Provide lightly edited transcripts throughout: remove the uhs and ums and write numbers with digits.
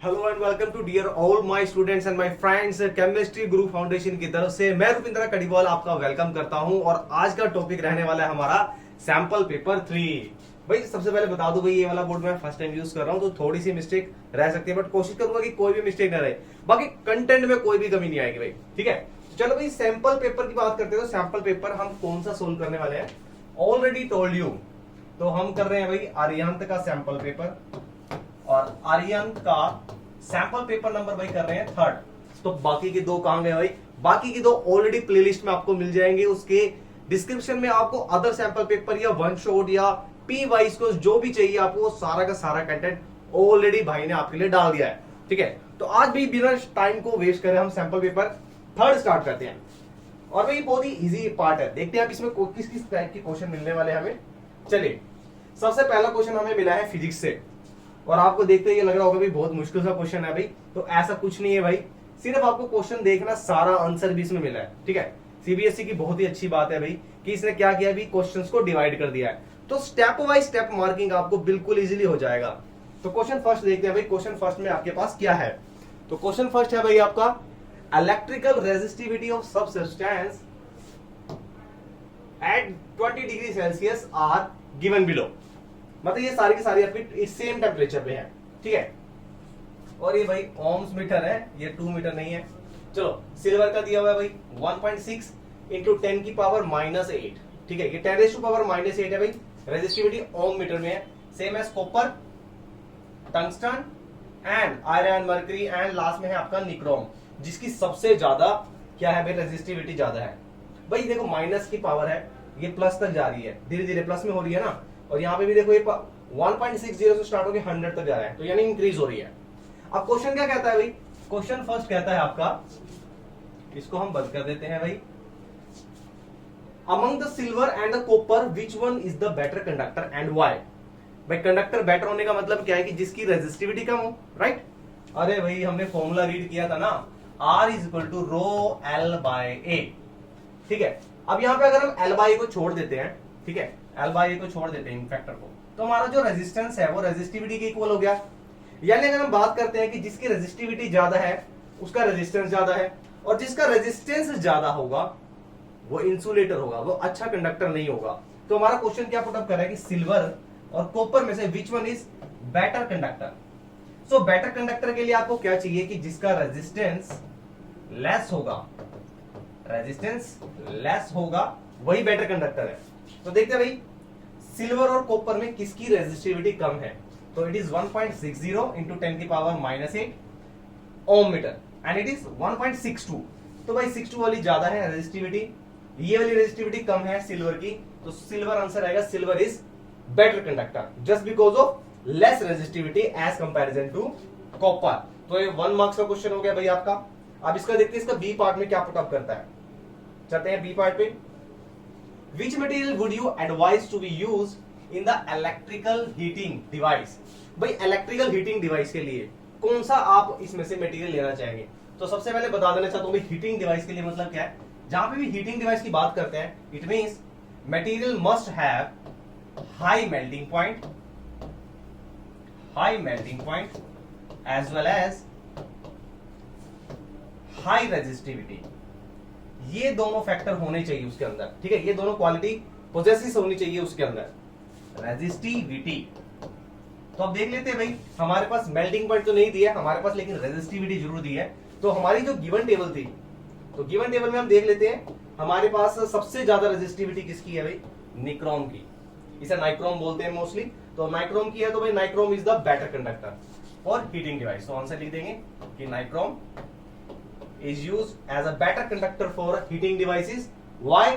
Hello and welcome to dear all my students and my friends. Chemistry Guru foundation की तरफ से मैं रुपिंद्र कड़ीवाल आपका वेलकम करता हूं और आज का टॉपिक रहने वाला है हमारा सैंपल पेपर 3। भाई सबसे पहले बता दूं भाई ये वाला बोर्ड मैं फर्स्ट टाइम यूज कर रहा हूं तो थोड़ी सी मिस्टेक रह सकती है, बट कोशिश करूंगा कि कोई भी मिस्टेक ना रहे। बाकी कंटेंट में कोई भी कमी नहीं आएगी भाई, ठीक है। चलो भाई सैंपल पेपर की बात करते हैं। तो सैंपल पेपर हम कौन सा सोल्व करने वाले हैं, ऑलरेडी टोल्ड यू। तो हम कर रहे हैं भाई आर्यंत का सैंपल पेपर और आर्यंत का सैंपल पेपर नंबर भाई कर रहे हैं 3rd। तो बाकी के दो कहां गए भाई, बाकी की दो ऑलरेडी प्लेलिस्ट में आपको मिल जाएंगे। उसके डिस्क्रिप्शन में आपको अदर सैंपल पेपर या वन शॉट या पी वाइज को जो भी चाहिए आपको सारा का सारा कंटेंट ऑलरेडी भाई ने आपके लिए डाल दिया है, ठीक है। तो आज भी बिना टाइम को वेस्ट करें हम सैंपल पेपर 3rd स्टार्ट करते हैं। और भाई बहुत ही इजी पार्ट है, देखते हैं आप इसमें किस किस टाइप के क्वेश्चन मिलने वाले हमें। चलिए सबसे पहला क्वेश्चन हमें मिला है फिजिक्स से और आपको देखते ये लग रहा होगा भी बहुत मुश्किल सा क्वेश्चन है भाई। तो ऐसा कुछ नहीं है भाई, सिर्फ आपको क्वेश्चन देखना, सारा आंसर भी इसमें मिला है, ठीक है। सीबीएसई की बहुत ही अच्छी बात है भाई कि इसने क्या किया भी क्वेश्चंस को डिवाइड कर दिया है, तो स्टेप बाय स्टेप मार्किंग आपको बिल्कुल इजीली हो जाएगा। तो क्वेश्चन फर्स्ट देखते हैं भाई, क्वेश्चन फर्स्ट में आपके पास क्या है। तो क्वेश्चन फर्स्ट है भाई आपका इलेक्ट्रिकल रेजिस्टिविटी ऑफ सब substance at 20 degree Celsius are given below. मतलब ये सारी की सारी आपकी सेम टेम्परेचर पे है, ठीक है। और ये भाई ओम्स मीटर है, ये 2 मीटर नहीं है। चलो सिल्वर का दिया हुआ है भाई 1.6 इंटू 10 की पावर -8, ठीक है। ये 10 रेज़ टू पावर -8 है भाई। रेजिस्टिविटी ओम मीटर में है, same as copper, tungsten and iron, mercury and last में है आपका निक्रोम, जिसकी सबसे ज्यादा क्या है भाई रेजिस्टिविटी ज्यादा है भाई। देखो माइनस की पावर है, ये प्लस तक जा रही है, धीरे धीरे प्लस में हो रही है ना। और यहाँ पे भी देखो ये 1.60 से स्टार्ट होकर 100 तक जा रहा है, तो यानी इंक्रीज हो रही है। अब क्वेश्चन क्या कहता है भाई, क्वेश्चन फर्स्ट कहता है आपका, इसको हम बंद कर देते हैं भाई। Among the silver and the copper which one is the better conductor and why. भाई कंडक्टर बेटर होने का मतलब क्या है कि जिसकी रेजिस्टिविटी कम हो, राइट। अरे भाई हमने फॉर्मूला रीड किया था ना, R is equal to rho L by A, ठीक है। अब यहाँ पे अगर हम L बाय A को छोड़ देते हैं, ठीक है, L बाय A को छोड़ देते हैं फैक्टर को, तो हमारा जो रेजिस्टेंस है वो रेजिस्टिविटी के इक्वल हो गया। यानी अगर हम बात करते हैं कि जिसकी रेजिस्टिविटी ज्यादा है उसका रेजिस्टेंस ज्यादा है, और जिसका रेजिस्टेंस ज्यादा होगा वो इंसुलेटर होगा, वो अच्छा कंडक्टर नहीं होगा। तो हमारा क्वेश्चन क्या पुटअप कर रहा है कि सिल्वर और कॉपर में से which one is better conductor. So better conductor के लिए आपको क्या चाहिए कि जिसका रेजिस्टेंस लेस होगा, रेजिस्टेंस लेस होगा वही बेटर कंडक्टर है। तो देखते हैं भाई सिल्वर और कॉपर में किसकी रेजिस्टिविटी कम है। तो इट इज 1.60 इंटू 10 की power -8 ohm metre and it is 1.62। तो भाई 62 वाली ज्यादा है रेजिस्टिविटी, ये वाली रेजिस्टिविटी कम है सिल्वर की, तो सिल्वर आंसर आएगा, silver is better conductor just because of less resistivity as comparison to copper. तो ये 1 मार्क्स का क्वेश्चन हो गया भाई आपका। अब इसका देखते हैं इसका बी पार्ट में क्या पुटअप करता है। चलते हैं बी पार्ट पे। Which material would you advise to be used in the electrical heating device? भाई इलेक्ट्रिकल हीटिंग डिवाइस के लिए कौन सा आप इसमें से मटेरियल लेना चाहेंगे। तो सबसे पहले बता देना चाहता हूं भाई हीटिंग डिवाइस के लिए मतलब क्या है। जहां पे भी हीटिंग डिवाइस की बात करते हैं, it means material must have high melting point as well as high resistivity. ये दोनों फैक्टर होने चाहिए उसके अंदर, ठीक है। ये दोनों क्वालिटी पोजेसिव होनी चाहिए उसके अंदर। रेजिस्टिविटी तो अब देख लेते हैं भाई, हमारे पास मेल्टिंग पॉइंट तो नहीं दिया हमारे पास, लेकिन रेजिस्टिविटी जरूर दी है। तो हमारी जो गिवन टेबल थी, तो गिवन टेबल में हम देख लेते हैं हमारे पास सबसे ज्यादा रेजिस्टिविटी किसकी है भाई, निक्रोम की। इसे नाइक्रोम बोलते हैं मोस्टली। तो नाइक्रोम की है, तो भाई nichrome is the better conductor for heating device. तो आंसर लिख देंगे कि nichrome is used as a better conductor for heating devices. Why?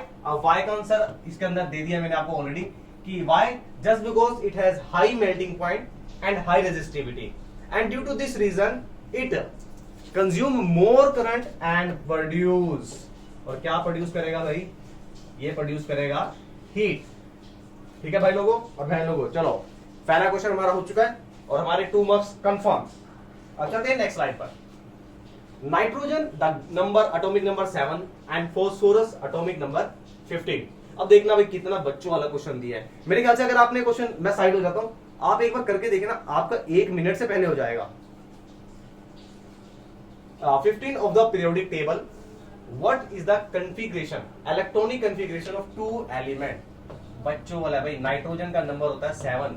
Why का आंसर इसके अंदर दे दिया मैंने आपको ऑलरेडी कि why? Just because it has high melting point and high resistivity, and due to this reason it consume more current and produce, और क्या produce करेगा भाई, ये प्रोड्यूस करेगा हीट, ठीक है भाई लोगों और बहन लोगों। चलो पहला क्वेश्चन हमारा हो चुका है और हमारे 2 मार्क्स कंफर्म। अब चलते हैं नेक्स्ट स्लाइड पर। Nitrogen number atomic number 7 and phosphorus atomic number 15। अब देखना भाई कितना बच्चों वाला क्वेश्चन दिया है। मेरे ख्याल से अगर आपने क्वेश्चन, मैं साइड हो जाता हूं, आप एक बार करके देखना, आपका 1 मिनट से पहले हो जाएगा। 15 of the periodic table, what is the configuration, electronic configuration of two element? बच्चों वाला है भाई, नाइट्रोजन का नंबर होता है 7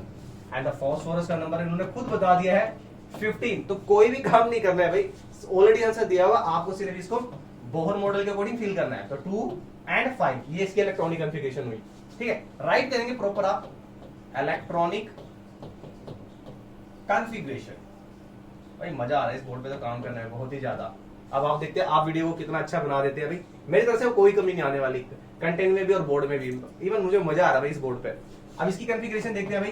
एंड फॉस्फोरस का नंबर इन्होंने खुद बता दिया है 15। तो कोई भी काम नहीं करना है भाई, ऑलरेडी आंसर दिया हुआ, आपको सिर्फ इसको बोहर मॉडल के अकॉर्डिंग फिल करना है। तो 2 एंड 5 ये इसकी इलेक्ट्रॉनिक कॉन्फ़िगरेशन हुई, ठीक है। राइट करेंगे प्रॉपर आप इलेक्ट्रॉनिक कॉन्फ़िगरेशन। भाई मजा आ रहा है इस बोर्ड पे तो काम करने में बहुत ही ज्यादा। अब आप देखते हैं आप वीडियो को कितना अच्छा बना देते हैं भाई, मेरी तरफ से कोई कमी नहीं आने वाली, कंटेंट में भी और बोर्ड में भी। इवन मुझे मजा आ रहा है भाई इस बोर्ड पे। अब इसकी कॉन्फ़िगरेशन देखते हैं भाई,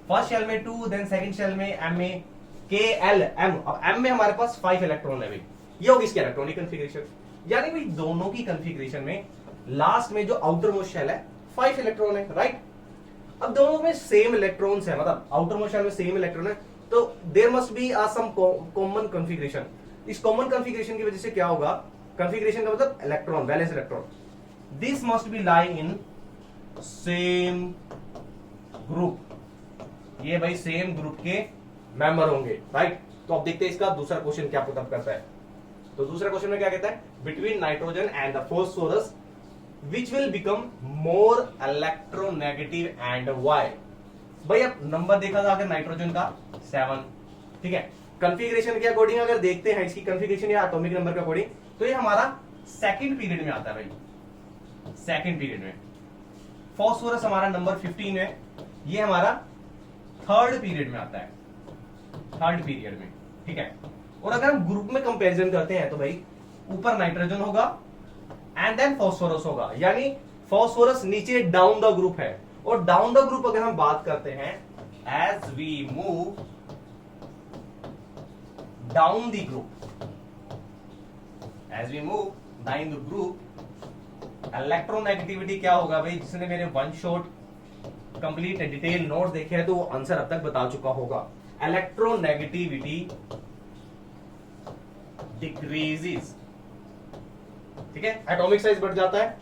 फर्स्ट शेल में 2, देन सेकंड शेल में एम में के एल एम। अब एम में हमारे पास 5 इलेक्ट्रॉन है भाई, ये होगी इसकी इलेक्ट्रॉनिक कॉन्फ़िगरेशन। यानी भाई दोनों की कॉन्फ़िगरेशन में लास्ट में जो आउटर मोस्ट शेल है 5 इलेक्ट्रॉन है, राइट। अब दोनों में सेम इलेक्ट्रॉन्स है, मतलब आउटर मोस्ट शेल में सेम इलेक्ट्रॉन है, तो there must be some common configuration. इस कॉमन कॉन्फ़िगरेशन की वजह से क्या होगा, कॉन्फ़िगरेशन का मतलब electron, valence electron, this must be lie in same group. ये भाई सेम ग्रुप के मेंबर होंगे, राइट। तो अब देखते हैं इसका दूसरा क्वेश्चन क्या पुटअप करता है। तो दूसरा क्वेश्चन में क्या कहता है, between nitrogen and the phosphorus which will become more electronegative and why. भाई अब नंबर देखा था अगर नाइट्रोजन का 7, ठीक है। कॉन्फ़िगरेशन के अकॉर्डिंग अगर देखते हैं इसकी कॉन्फ़िगरेशन या एटॉमिक नंबर के अकॉर्डिंग, तो ये हमारा सेकंड पीरियड में आता है भाई, सेकंड पीरियड में। फॉस्फोरस हमारा नंबर 15 है, ये हमारा थर्ड पीरियड में आता है, थर्ड पीरियड में, ठीक है। और अगर हम ग्रुप में कंपैरिजन करते हैं तो भाई ऊपर नाइट्रोजन होगा एंड देन फॉस्फोरस होगा, यानी फॉस्फोरस नीचे डाउन द ग्रुप है। और डाउन द ग्रुप अगर हम बात करते हैं, as we move down the group, as we move down the group, electronegativity क्या होगा भाई, जिसने मेरे one shot complete detail note देखे हैं तो वो आंसर अब तक बता चुका होगा। इलेक्ट्रोनेगेटिविटी डिक्रीजेस, ठीक है। एटॉमिक साइज बढ़ जाता है,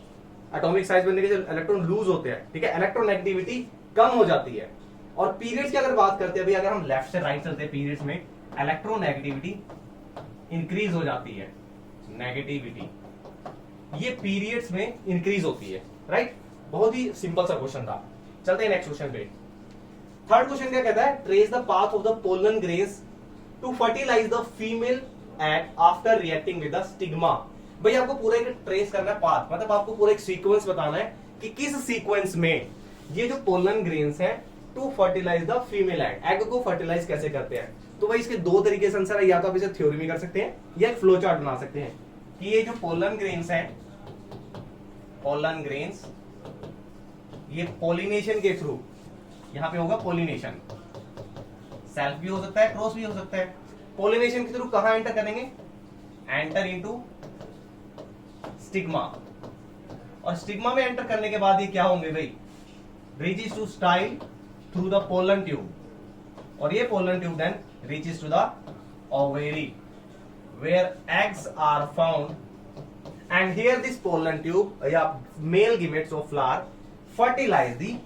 एटॉमिक साइज बढ़ने के जो इलेक्ट्रॉन लूज होते हैं, ठीक है, इलेक्ट्रोनेगेटिविटी कम हो जाती है। और पीरियड्स की अगर बात करते हैं भाई, अगर हम लेफ्ट से राइट चलते हैं पीरियड्स में, इलेक्ट्रोनेगेटिविटी इंक्रीज हो जाती है, नेगेटिविटी ये पीरियड्स में इंक्रीज होती है, राइट। बहुत ही सिंपल सा क्वेश्चन था। चलते हैं नेक्स्ट क्वेश्चन पे। थर्ड क्वेश्चन क्या कहता है, trace the path of the pollen grains to fertilise the female egg after reacting with the stigma. भाई आपको पूरा एक ट्रेस करना है पाथ, मतलब आपको पूरा एक सीक्वेंस बताना है कि किस सीक्वेंस में ये जो पोलन ग्रेन्स हैं to fertilise the female egg, egg को फर्टिलाइज कैसे करते हैं। तो भाई इसके दो तरीके से आंसर है, या तो आप इसे थ्योरी में कर सकते हैं या एक फ्लो चार्ट बना सकते हैं कि ये जो पोलन ग्रेन्स हैं, पोलन ग्रेन्स ये पोलिनेशन के थ्रू, यहां पे होगा पोलिनेशन, सेल्फ भी हो सकता है क्रॉस भी हो सकता है। पोलिनेशन के थ्रू कहां एंटर करेंगे, एंटर इनटू स्टिग्मा, और स्टिग्मा में एंटर करने के बाद ये क्या होंगे भाई, reaches to style through the pollen tube, और ये pollen tube then reaches to the ovary where eggs are found, and here this pollen tube या male gametes of flower fertilize the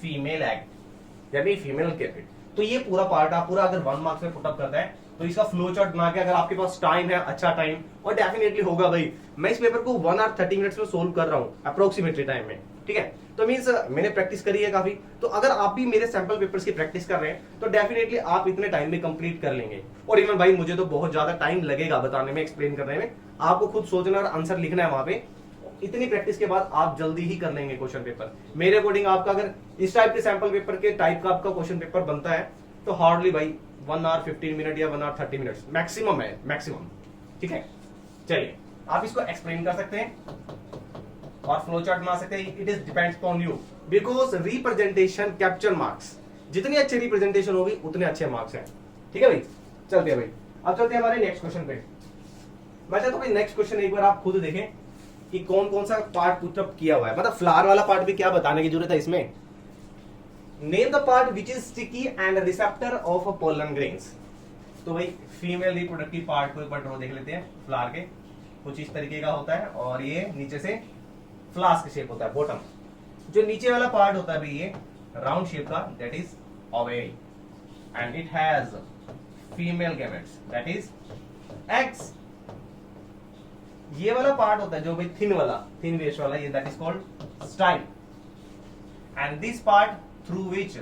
female egg, यानी female gamete. तो ये पूरा part आप पूरा अगर 1 मार्क्स में पुटअप करता है तो इसका फ्लो चार्ट बना के, अगर आपके पास टाइम है, अच्छा टाइम, और डेफिनेटली होगा भाई, मैं इस पेपर को 1 आवर 30 मिनट्स में सोल्व कर रहा हूं अप्रोक्सीमेटली टाइम में, ठीक है। तो मींस मैंने प्रैक्टिस करी है काफी, तो अगर आप भी मेरे सैंपल पेपर्स की प्रैक्टिस कर रहे हैं तो डेफिनेटली आप इतने टाइम में कंप्लीट कर लेंगे। और इवन भाई मुझे तो बहुत ज्यादा टाइम लगेगा बताने में, एक्सप्लेन करने में, आपको खुद सोचना और आंसर लिखना है वहां पे। इतनी प्रैक्टिस के बाद आप जल्दी ही कर लेंगे क्वेश्चन पेपर। मेरे अकॉर्डिंग आपका अगर इस टाइप के सैंपल पेपर के टाइप का आपका क्वेश्चन पेपर बनता है तो हार्डली भाई 1 आवर 15 मिनट या 1 आवर 30 मिनट्स मैक्सिमम है, मैक्सिमम, ठीक है। चलिए आप इसको एक्सप्लेन कर सकते हैं और फ्लो चार्ट बना सकते हैं। It is depends upon you, because representation capture marks, जितनी अच्छी रिप्रेजेंटेशन होगी उतने अच्छे मार्क्स हैं, ठीक है भाई। चलते हैं भाई, अब चलते हैं हमारे नेक्स्ट क्वेश्चन पे। मैं चाहता हूं भाई नेक्स्ट क्वेश्चन एक बार आप खुद देखें कि कौन कौन सा पार्ट पुटअप किया हुआ है, मतलब फ्लावर वाला पार्ट भी क्या बताने की जरूरत है इसमें। Name the part which is sticky and receptor of a pollen grains. तो भाई फीमेल रिप्रोडक्टिव पार्ट को एक बार ड्रॉ देख लेते हैं। फ्लावर के कुछ इस तरीके का होता है और ये नीचे से फ्लास्क शेप होता है, बॉटम। जो नीचे वाला पार्ट होता है भाई ये राउंड शेप का, that is ovary, and it has female gametes that is eggs, ये वाला पार्ट होता है जो भाई थिन वेस्ट वाला, ये that is called style, and this part through which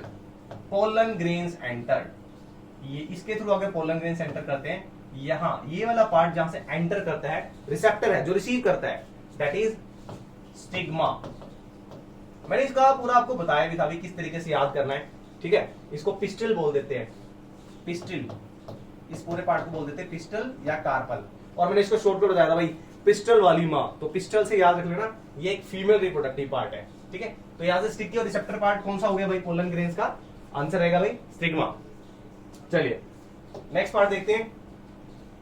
pollen grains enter, ये इसके थ्रू अगर पोलन ग्रेन्स एंटर करते हैं, यहां ये वाला पार्ट जहां से एंटर करता है, रिसेप्टर है जो रिसीव करता है, दैट इज स्टिग्मा। मैंने इसका पूरा आपको बताया भी था अभी किस तरीके से याद करना है, ठीक है। इसको पिस्टल बोल देते हैं, पिस्टल, इस पूरे पार्ट को बोल देते हैं पिस्टल या कार्पल, और मैंने इसको शॉर्टकट बताया था भाई पिस्टल वाली माँ, तो पिस्टल से याद रख लेना, ये एक फीमेल रिप्रोडक्टिव पार्ट है, ठीक है। तो यहां से स्टिकी और रिसेप्टर पार्ट कौन सा हो गया भाई, पोलन ग्रेन्स का आंसर रहेगा भाई स्टिग्मा। चलिए नेक्स्ट पार्ट देखते हैं,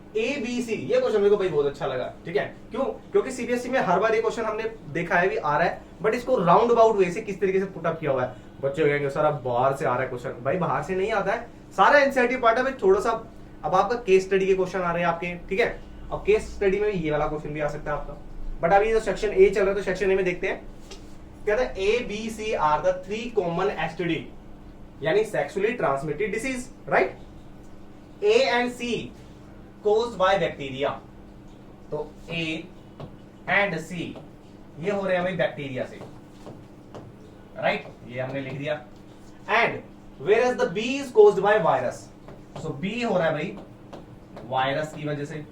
ABC। ये क्वेश्चन मेरे को भाई बहुत अच्छा लगा, ठीक है। क्यों? क्योंकि सीबीएसई में हर बार ये क्वेश्चन हमने देखा है भी आ रहा है, बट इसको राउंड अबाउट वे से किस तरीके से पुटअप किया हुआ है। बच्चे कहेंगे सर अब बाहर से आ रहा है क्वेश्चन, भाई बाहर से नहीं आता है, सारा एनसीईआरटी पार्ट है भाई, थोड़ा सा अब आपका केस स्टडी के क्वेश्चन आ रहे हैं आपके, ठीक है। अब केस स्टडी में ये वाला क्वेश्चन भी आ सकता है आपका, बट अभी जो सेक्शन ए चल रहा है तो सेक्शन ए में देखते हैं, कहता है ABC are the 3 common STD, यानी sexually transmitted disease, right. A and C caused by bacteria, तो A and C ये हो रहे हैं भाई बैक्टीरिया से, राइट, ये हमने लिख दिया। And whereas the B is caused by virus, so B हो रहा है भाई वायरस की वजह से।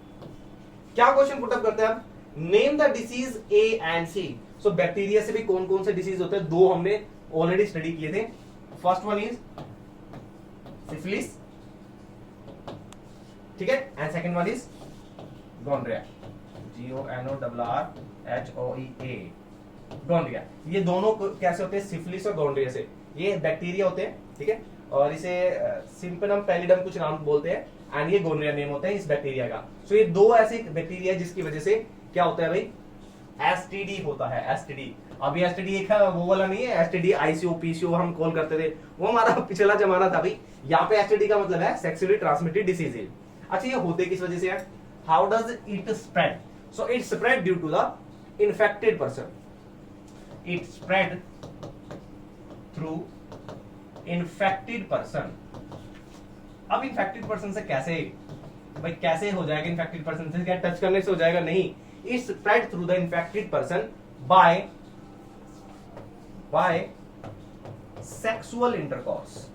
क्या क्वेश्चन पुटअप करते हैं अब, name the disease A and C। So bacteria से भी कौन कौन से डिसीज होते हैं, दो हमने ऑलरेडी स्टडी किए थे। फर्स्ट वन इज सिफिलिस, ठीक है, and second one is gonorrhoea, GONORRHOEA, gonorrhoea. ये दोनों कैसे होते हैं, सिफिलिस और गोनोरिया से, ये बैक्टीरिया होते हैं, ठीक है, और इसे सिम्पनम पैलिडम कुछ नाम बोलते हैं, एंड ये गोनोरिया नेम होता है इस बैक्टीरिया का। सो ये दो ऐसे बैक्टीरिया जिसकी वजह से क्या होता है भाई, एसटीडी होता है, एसटीडी। अभी एसटीडी एक है वो वाला नहीं है, एसटीडी आईसीओ पीसीओ हम कॉल करते थे, वो हमारा पिछला जमाना था भाई। यहाँ पे एसटीडी का मतलब है सेक्सुअली ट्रांसमिटेड डिसीज। अच्छा, ये होते किस वजह से है, how does it spread, so it spread due to the infected person, it spread through infected person. अब इन्फेक्टेड पर्सन से कैसे भाई, कैसे हो जाएगा इन्फेक्टेड पर्सन से, क्या टच करने से हो जाएगा, नहीं, it spread through the infected person by sexual intercourse,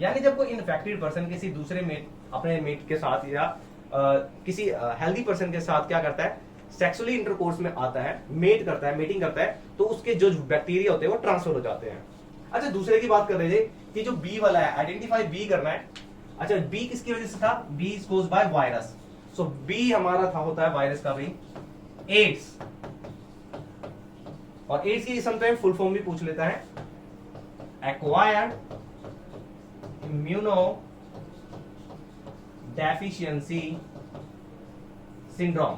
यानी जब कोई इन्फेक्टेड पर्सन किसी दूसरे मेट, अपने मेट के साथ या किसी हेल्दी पर्सन के साथ क्या करता है, सेक्सुअली इंटरकोर्स में आता है, मेट करता है, मेटिंग करता है, तो उसके जो बैक्टीरिया होते हैं वो ट्रांसफर हो जाते हैं। अच्छा, दूसरे की बात कर रहे थे कि जो बी वाला है, आइडेंटिफाई बी करना है। अच्छा, बी किसकी वजह से था, B is caused by virus, so B हमारा था होता है वायरस का भाई एड्स, और एड्स की समटाइम फुल फॉर्म भी पूछ लेता है, acquired immuno deficiency syndrome,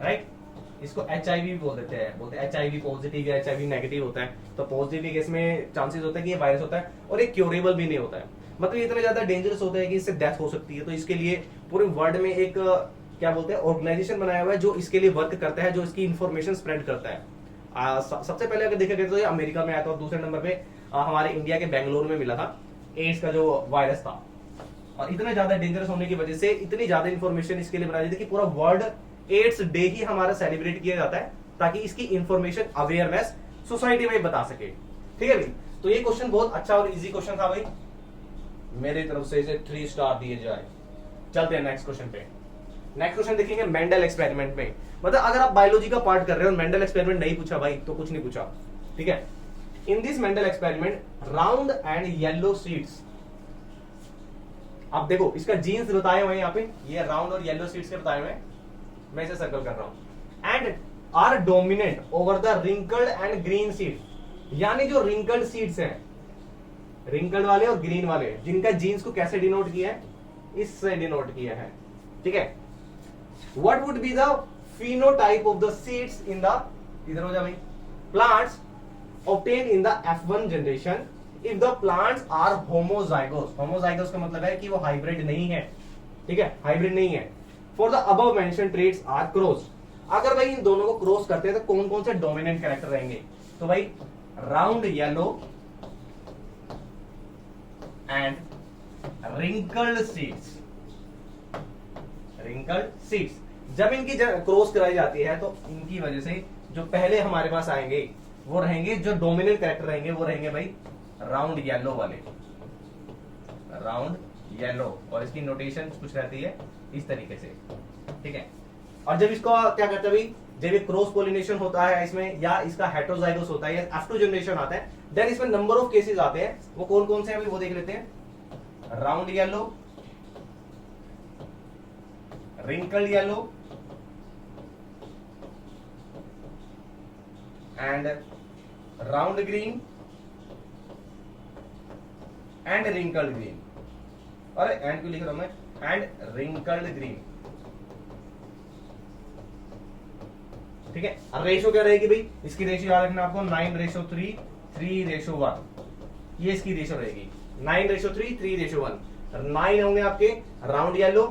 right. इसको HIV भी बोल देते हैं, बोलते हैं HIV पॉजिटिव या HIV नेगेटिव होता है। तो पॉजिटिव केस में चांसेस होता है कि ये वायरस होता है, और ये क्योरेबल भी नहीं होता है, मतलब ये इतना ज्यादा डेंजरस होता है कि इससे डेथ हो सकती है। तो इसके लिए पूरे वर्ल्ड में एक क्या बोलते हैं ऑर्गेनाइजेशन बनाया हुआ है जो इसके लिए वर्क करता है, जो इसकी इंफॉर्मेशन स्प्रेड करता है। सबसे पहले अगर देखा गया तो ये अमेरिका में आया था, और दूसरे नंबर पे हमारे इंडिया के बेंगलोर में मिला था एड्स का जो वायरस था। और इतना ज्यादा डेंजरस होने की वजह से इतनी ज्यादा इंफॉर्मेशन इसके लिए बनाई जाती है कि पूरा वर्ल्ड एड्स डे ही हमारा सेलिब्रेट किया जाता है, ताकि इसकी इंफॉर्मेशन अवेयरनेस सोसाइटी में बता सके, ठीक है भाई। तो ये क्वेश्चन बहुत अच्छा और इजी क्वेश्चन था भाई, मेरी तरफ से इसे 3 स्टार दिए जाए। चलते हैं नेक्स्ट क्वेश्चन पे। नेक्स्ट क्वेश्चन देखेंगे मेंडल एक्सपेरिमेंट में, मतलब अगर आप बायोलॉजी का पार्ट कर रहे हो, मेंडल एक्सपेरिमेंट नहीं पूछा भाई तो कुछ नहीं पूछा, ठीक है। In this Mendel experiment round and yellow seeds, आप देखो इसका जीन्स बताए हुए हैं यहाँ पे, ये राउंड और येलो सीड्स के बताए हुए हैं, मैं इसे सर्कल कर रहा हूं, and are dominant over the wrinkled and green seed, यानी जो रिंकल्ड सीड्स हैं, रिंकल्ड वाले और ग्रीन वाले, जिनका जीन्स को कैसे डिनोट किया है, इससे डिनोट किया है, ठीक है। What would be the phenotype of the seeds in the, इधर हो जा भाई, plants obtained in the F1 generation if the plants are homozygous। homozygous का मतलब है कि वो हाइब्रिड नहीं है, ठीक है, हाइब्रिड नहीं है। for the above mentioned traits are crossed, अगर भाई इन दोनों को क्रॉस करते हैं तो कौन कौन से डोमिनेंट कैरेक्टर रहेंगे, तो भाई round yellow and wrinkled seeds, wrinkled seeds. जब इनकी क्रॉस कराई जाती है तो इनकी वजह से जो पहले हमारे पास आएंगे वो रहेंगे, जो डोमिनेंट कैरेक्टर रहेंगे वो रहेंगे भाई राउंड येलो वाले, राउंड येलो, और इसकी नोटेशन कुछ रहती है इस तरीके से, ठीक है। और जब इसको क्या कहते हैं भाई, जब ये क्रॉस पोलिनेशन होता है इसमें, या इसका हेटेरोजाइगोस होता है, या F2 जनरेशन आता है, देन इसमें नंबर ऑफ केसेस आते हैं। वो कौन कौन से हैं भाई, वो देख लेते हैं। Round yellow, wrinkled yellow and round green and wrinkled green. अरे एंड क्यों लिख रहा हूं मैं, एंड रिंकल्ड ग्रीन, ठीक है। अब रेशो क्या रहेगी भाई, इसकी रेशो याद रखना आपको 9:3, 3:1, ये इसकी रेशो रहेगी 9:3, 3:1। 9 होंगे आपके round yellow,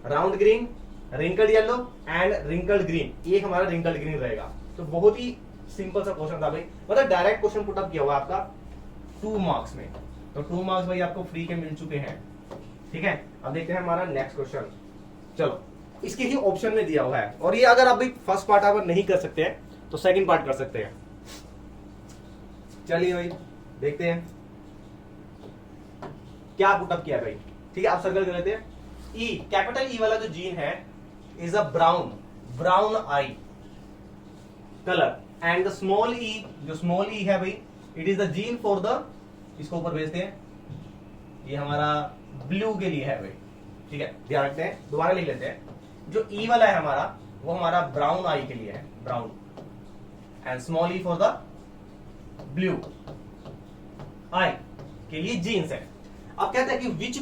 round green, wrinkled yellow and wrinkled green, ये हमारा रिंकल्ड ग्रीन रहेगा। तो बहुत ही सिंपल सा क्वेश्चन था भाई, मतलब डायरेक्ट क्वेश्चन पुट अप किया हुआ आपका 2 मार्क्स में। तो 2 मार्क्स भाई आपको फ्री के मिल चुके हैं, ठीक है। अब देखते हैं हमारा नेक्स्ट क्वेश्चन। चलो, इसके ही ऑप्शन में दिया हुआ है, और ये अगर आप फर्स्ट पार्ट अगर नहीं कर सकते हैं तो सेकंड पार्ट कर सकते हैं। चलिए भाई देखते हैं क्या पुटअप किया भाई, ठीक है। आप सर्कल कर लेते हैं। ई, कैपिटल ई वाला जो जीन है is a brown eye colour, and the small e, जो स्मॉल ई है भाई, it is the gene for the, इसको ऊपर भेजते हैं, ये हमारा ब्लू के लिए है भाई, ठीक है। ध्यान रखते हैं, दोबारा लिख लेते हैं। जो ई वाला है हमारा, वो हमारा ब्राउन आई के लिए है, brown, and small e for the blue eye के लिए जीन्स है। अब कहते हैं कि which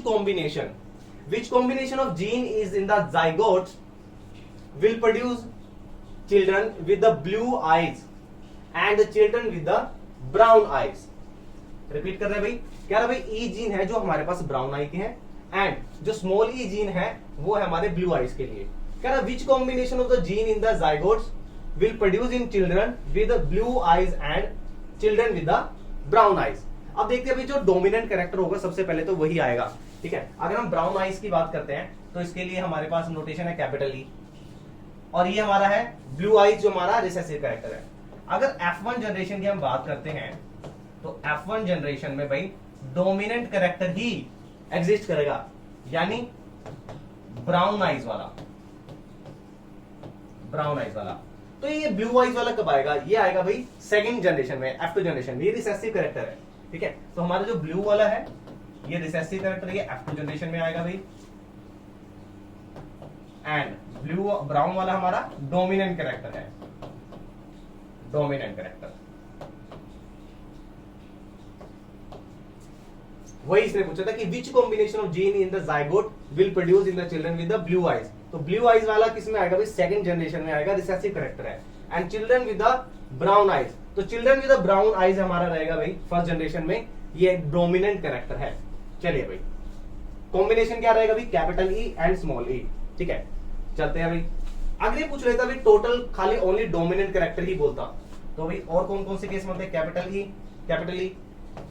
combination of gene is in the zygote will produce children with the blue eyes and the children with the brown eyes. Repeat कर रहे हैं भाई, क्या रहा भाई, ई जीन है जो हमारे पास ब्राउन आई के हैं, एंड जो स्मॉल ई जीन है वो है हमारे ब्लू आईज के लिए। कह रहा विच combination of the gene in the zygotes will produce in children with blue eyes and children with the brown eyes. अब देखते हैं भाई, जो डोमिनेंट कैरेक्टर होगा सबसे पहले तो वही आएगा, ठीक है। अगर हम ब्राउन आईज की बात करते हैं तो इसके लिए हमारे पास नोटेशन है कैपिटल ई, और ये हमारा है ब्लू आईज जो हमारा रिसेसिव कैरेक्टर है। अगर F1 जनरेशन की हम बात करते हैं तो F1 जनरेशन में भाई डोमिनेंट कैरेक्टर ही एग्जिस्ट करेगा, यानी ब्राउन आईज वाला, तो ये ब्लू आईज वाला कब आएगा, ये आएगा भाई सेकंड जनरेशन में, F2 जनरेशन में। ये रिसेसिव कैरेक्टर है, ठीक है। तो हमारा जो ब्लू वाला है ये रिसेसिव कैरेक्टर, ये F2 जनरेशन में आएगा भाई, एंड ब्राउन वाला हमारा डोमिनेंट कैरेक्टर है, डोमिनेंट कैरेक्टर। वही इसने पूछा था कि which combination of gene in the zygote will produce in the children with the blue eyes. तो ब्लू आईज वाला किस में आएगा भाई, सेकंड जनरेशन में आएगा, रिसेसिव कैरेक्टर है, and children with the brown eyes, तो children with the brown eyes हमारा रहेगा भाई फर्स्ट जनरेशन में, ये डोमिनेंट कैरेक्टर है। चलिए भाई, कॉम्बिनेशन क्या रहेगा भाई, कैपिटल ई एंड स्मॉल ई, ठीक है। चलते हैं भाई, अगले पूछ लेता भाई टोटल खाली ओनली डोमिनेंट कैरेक्टर ही बोलता, तो भाई और कौन कौन से केस में होते हैं, कैपिटल ई,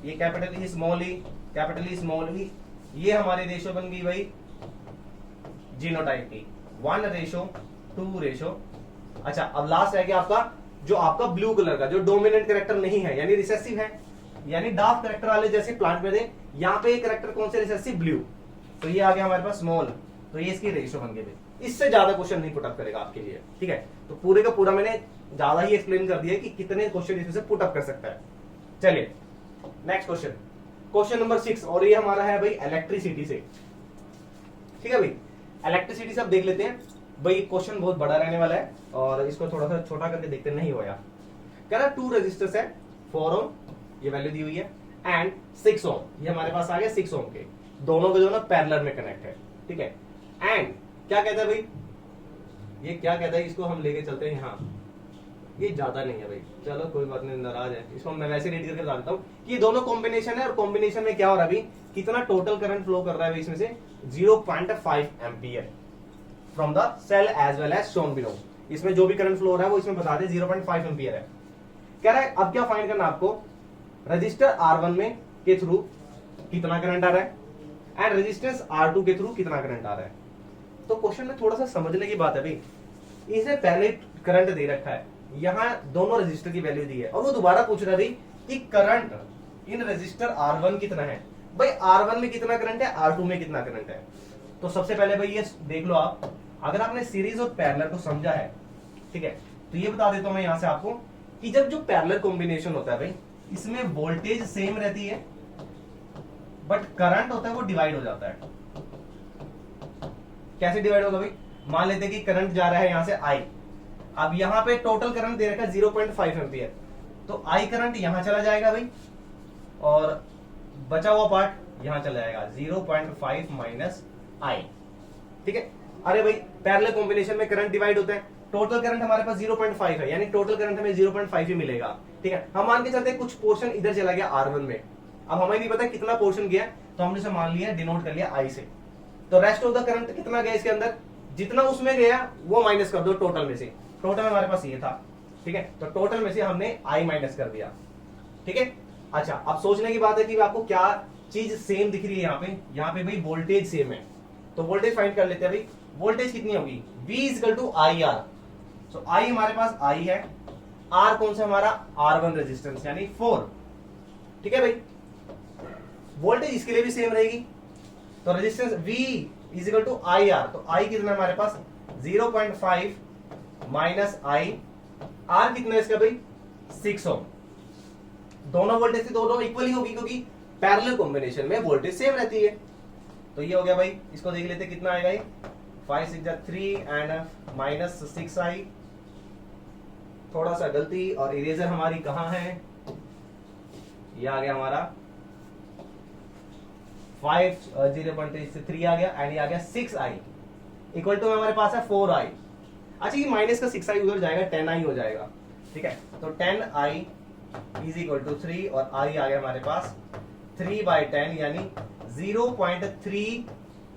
ये कैपिटल ई, स्मॉल ई, कैपिटल ई, स्मॉल ई, ये हमारी रेशो बन गई भाई जीनोटाइप की 1:2। अच्छा, अब लास्ट है कि आपका जो आपका ब्लू कलर का जो डोमिनेंट कैरेक्टर नहीं है, यानी रिसेसिव है, यानी डार्क कैरेक्टर वाले जैसे प्लांट में थे, यहाँ पे कैरेक्टर कौन से रिसेसिव, ब्लू, तो ये आ गया हमारे पास स्मॉल, तो ये इसकी रेशो बन गई। इससे ज्यादा क्वेश्चन नहीं पुटअप करेगा आपके लिए, ठीक है। तो पूरे का पूरा मैंने ज्यादा ही एक्सप्लेन कर दिया कि कितने क्वेश्चन इसमें से पुटअप कर सकता है। चलिए नेक्स्ट क्वेश्चन नंबर 6, और ये हमारा है भाई इलेक्ट्रिसिटी से, ठीक है भाई। इलेक्ट्रिसिटी से अब देख लेते हैं भाई, क्वेश्चन बहुत बड़ा रहने वाला है और इसको थोड़ा सा छोटा करके देखते नहीं होया। कह रहा 2 रेजिस्टर्स है, 4 ओम ये वैल्यू दी हुई है, एंड 6 ओम, ये हमारे पास आ गया 6 ओम के, दोनों के दोनों पैरेलल में कनेक्ट है, ठीक है। एंड क्या कहता है भाई, ये क्या कहता है, इसको हम लेके चलते हैं यहाँ, ये ज्यादा नहीं है भाई, चलो कोई बात नहीं, नाराज है, इसको मैं वैसे रीड करके बता देता हूँ कि ये दोनों कॉम्बिनेशन है, और कॉम्बिनेशन में क्या हो रहा है अभी, कितना टोटल करंट फ्लो कर रहा है इसमें से 0.5 ampere from the cell as well as shown below. इसमें जो भी करंट फ्लो हो रहा है वो इसमें बता दे 0.5 एम्पियर है। कह रहा है अब क्या फाइंड करना आपको, रजिस्टर R1 में के थ्रू कितना करंट आ रहा है, एंड रेजिस्टेंस R2 के थ्रू कितना करंट आ रहा है। तो क्वेश्चन में थोड़ा सा समझने की बात है भाई, इसने पहले करंट दे रखा है, यहाँ दोनों रजिस्टर की वैल्यू दी है और वो दोबारा पूछ रहा है भाई कि करंट इन रजिस्टर R1 कितना है। भाई R1 में कितना करंट है, R2 में कितना करंट है। तो सबसे पहले भाई ये देख लो आप, अगर आपने सीरीज और पैरेलल को समझा है, ठीक है, तो ये बता देता हूं मैं यहां से आपको कि जब जो पैरेलल कॉम्बिनेशन होता है भाई, इसमें वोल्टेज सेम रहती है बट करंट होता है वो डिवाइड हो जाता है। कैसे डिवाइड होगा भाई, मान लेते हैं कि करंट जा रहा है यहां से I, अब यहां पे टोटल करंट दे रखा है 0.5 एम्पियर, तो I करंट यहां चला जाएगा भाई और बचा हुआ पार्ट यहां चला जाएगा 0.5 माइनस I, ठीक है। अरे भाई पैरेलल कॉम्बिनेशन में करंट डिवाइड होता है, टोटल करंट हमारे पास 0.5 है, यानी टोटल करंट हमें 0.5 ही मिलेगा, ठीक है। हम मान के चलते हैं कुछ पोर्शन इधर चला गया R1 में, अब हमें नहीं पता कितना पोर्शन गया, तो हमने इसे मान लिया, डिनोट कर लिया I से। तो रेस्ट ऑफ द करंट कितना गया इसके अंदर, जितना उसमें गया वो माइनस कर दो टोटल में से। टोटल हमारे पास ये था, ठीक है, तो टोटल में से हमने I माइनस कर दिया, ठीक है। अच्छा, अब सोचने की बात है कि आपको क्या चीज सेम दिख रही है यहाँ पे भाई वोल्टेज सेम है, तो वोल्टेज फाइंड कर लेते हैं भाई। वोल्टेज कितनी होगी, V equal to I R. So I हमारे पास I है, R कौन सा हमारा R1 रेजिस्टेंस यानी 4, ठीक है भाई। वोल्टेज इसके लिए भी सेम रहेगी, तो resistance V is equal to I R, तो I कितना है हमारे पास 0.5 माइनस I, R कितना है इसका भाई 6 ओम। दोनों वोल्टेज से दोनों इक्वल ही होगी क्योंकि पैरेलल कॉम्बिनेशन में वोल्टेज सेम रहती है। तो ये हो गया भाई, इसको देख लेते कितना आएगा ये 5 6 3 एंड माइनस 6I, थोड़ा सा गलती और इरेजर हमारी कहां है, ये आ गया हमारा 5 0.3 आ गया एंड ये आ गया 6I इक्वल टू हमारे पास है 4I। अच्छा ये माइनस का 6I उधर जाएगा 10I हो जाएगा, ठीक है। तो 10I इज इक्वल टू 3 और I आ गया हमारे पास 3/10 यानी 0.3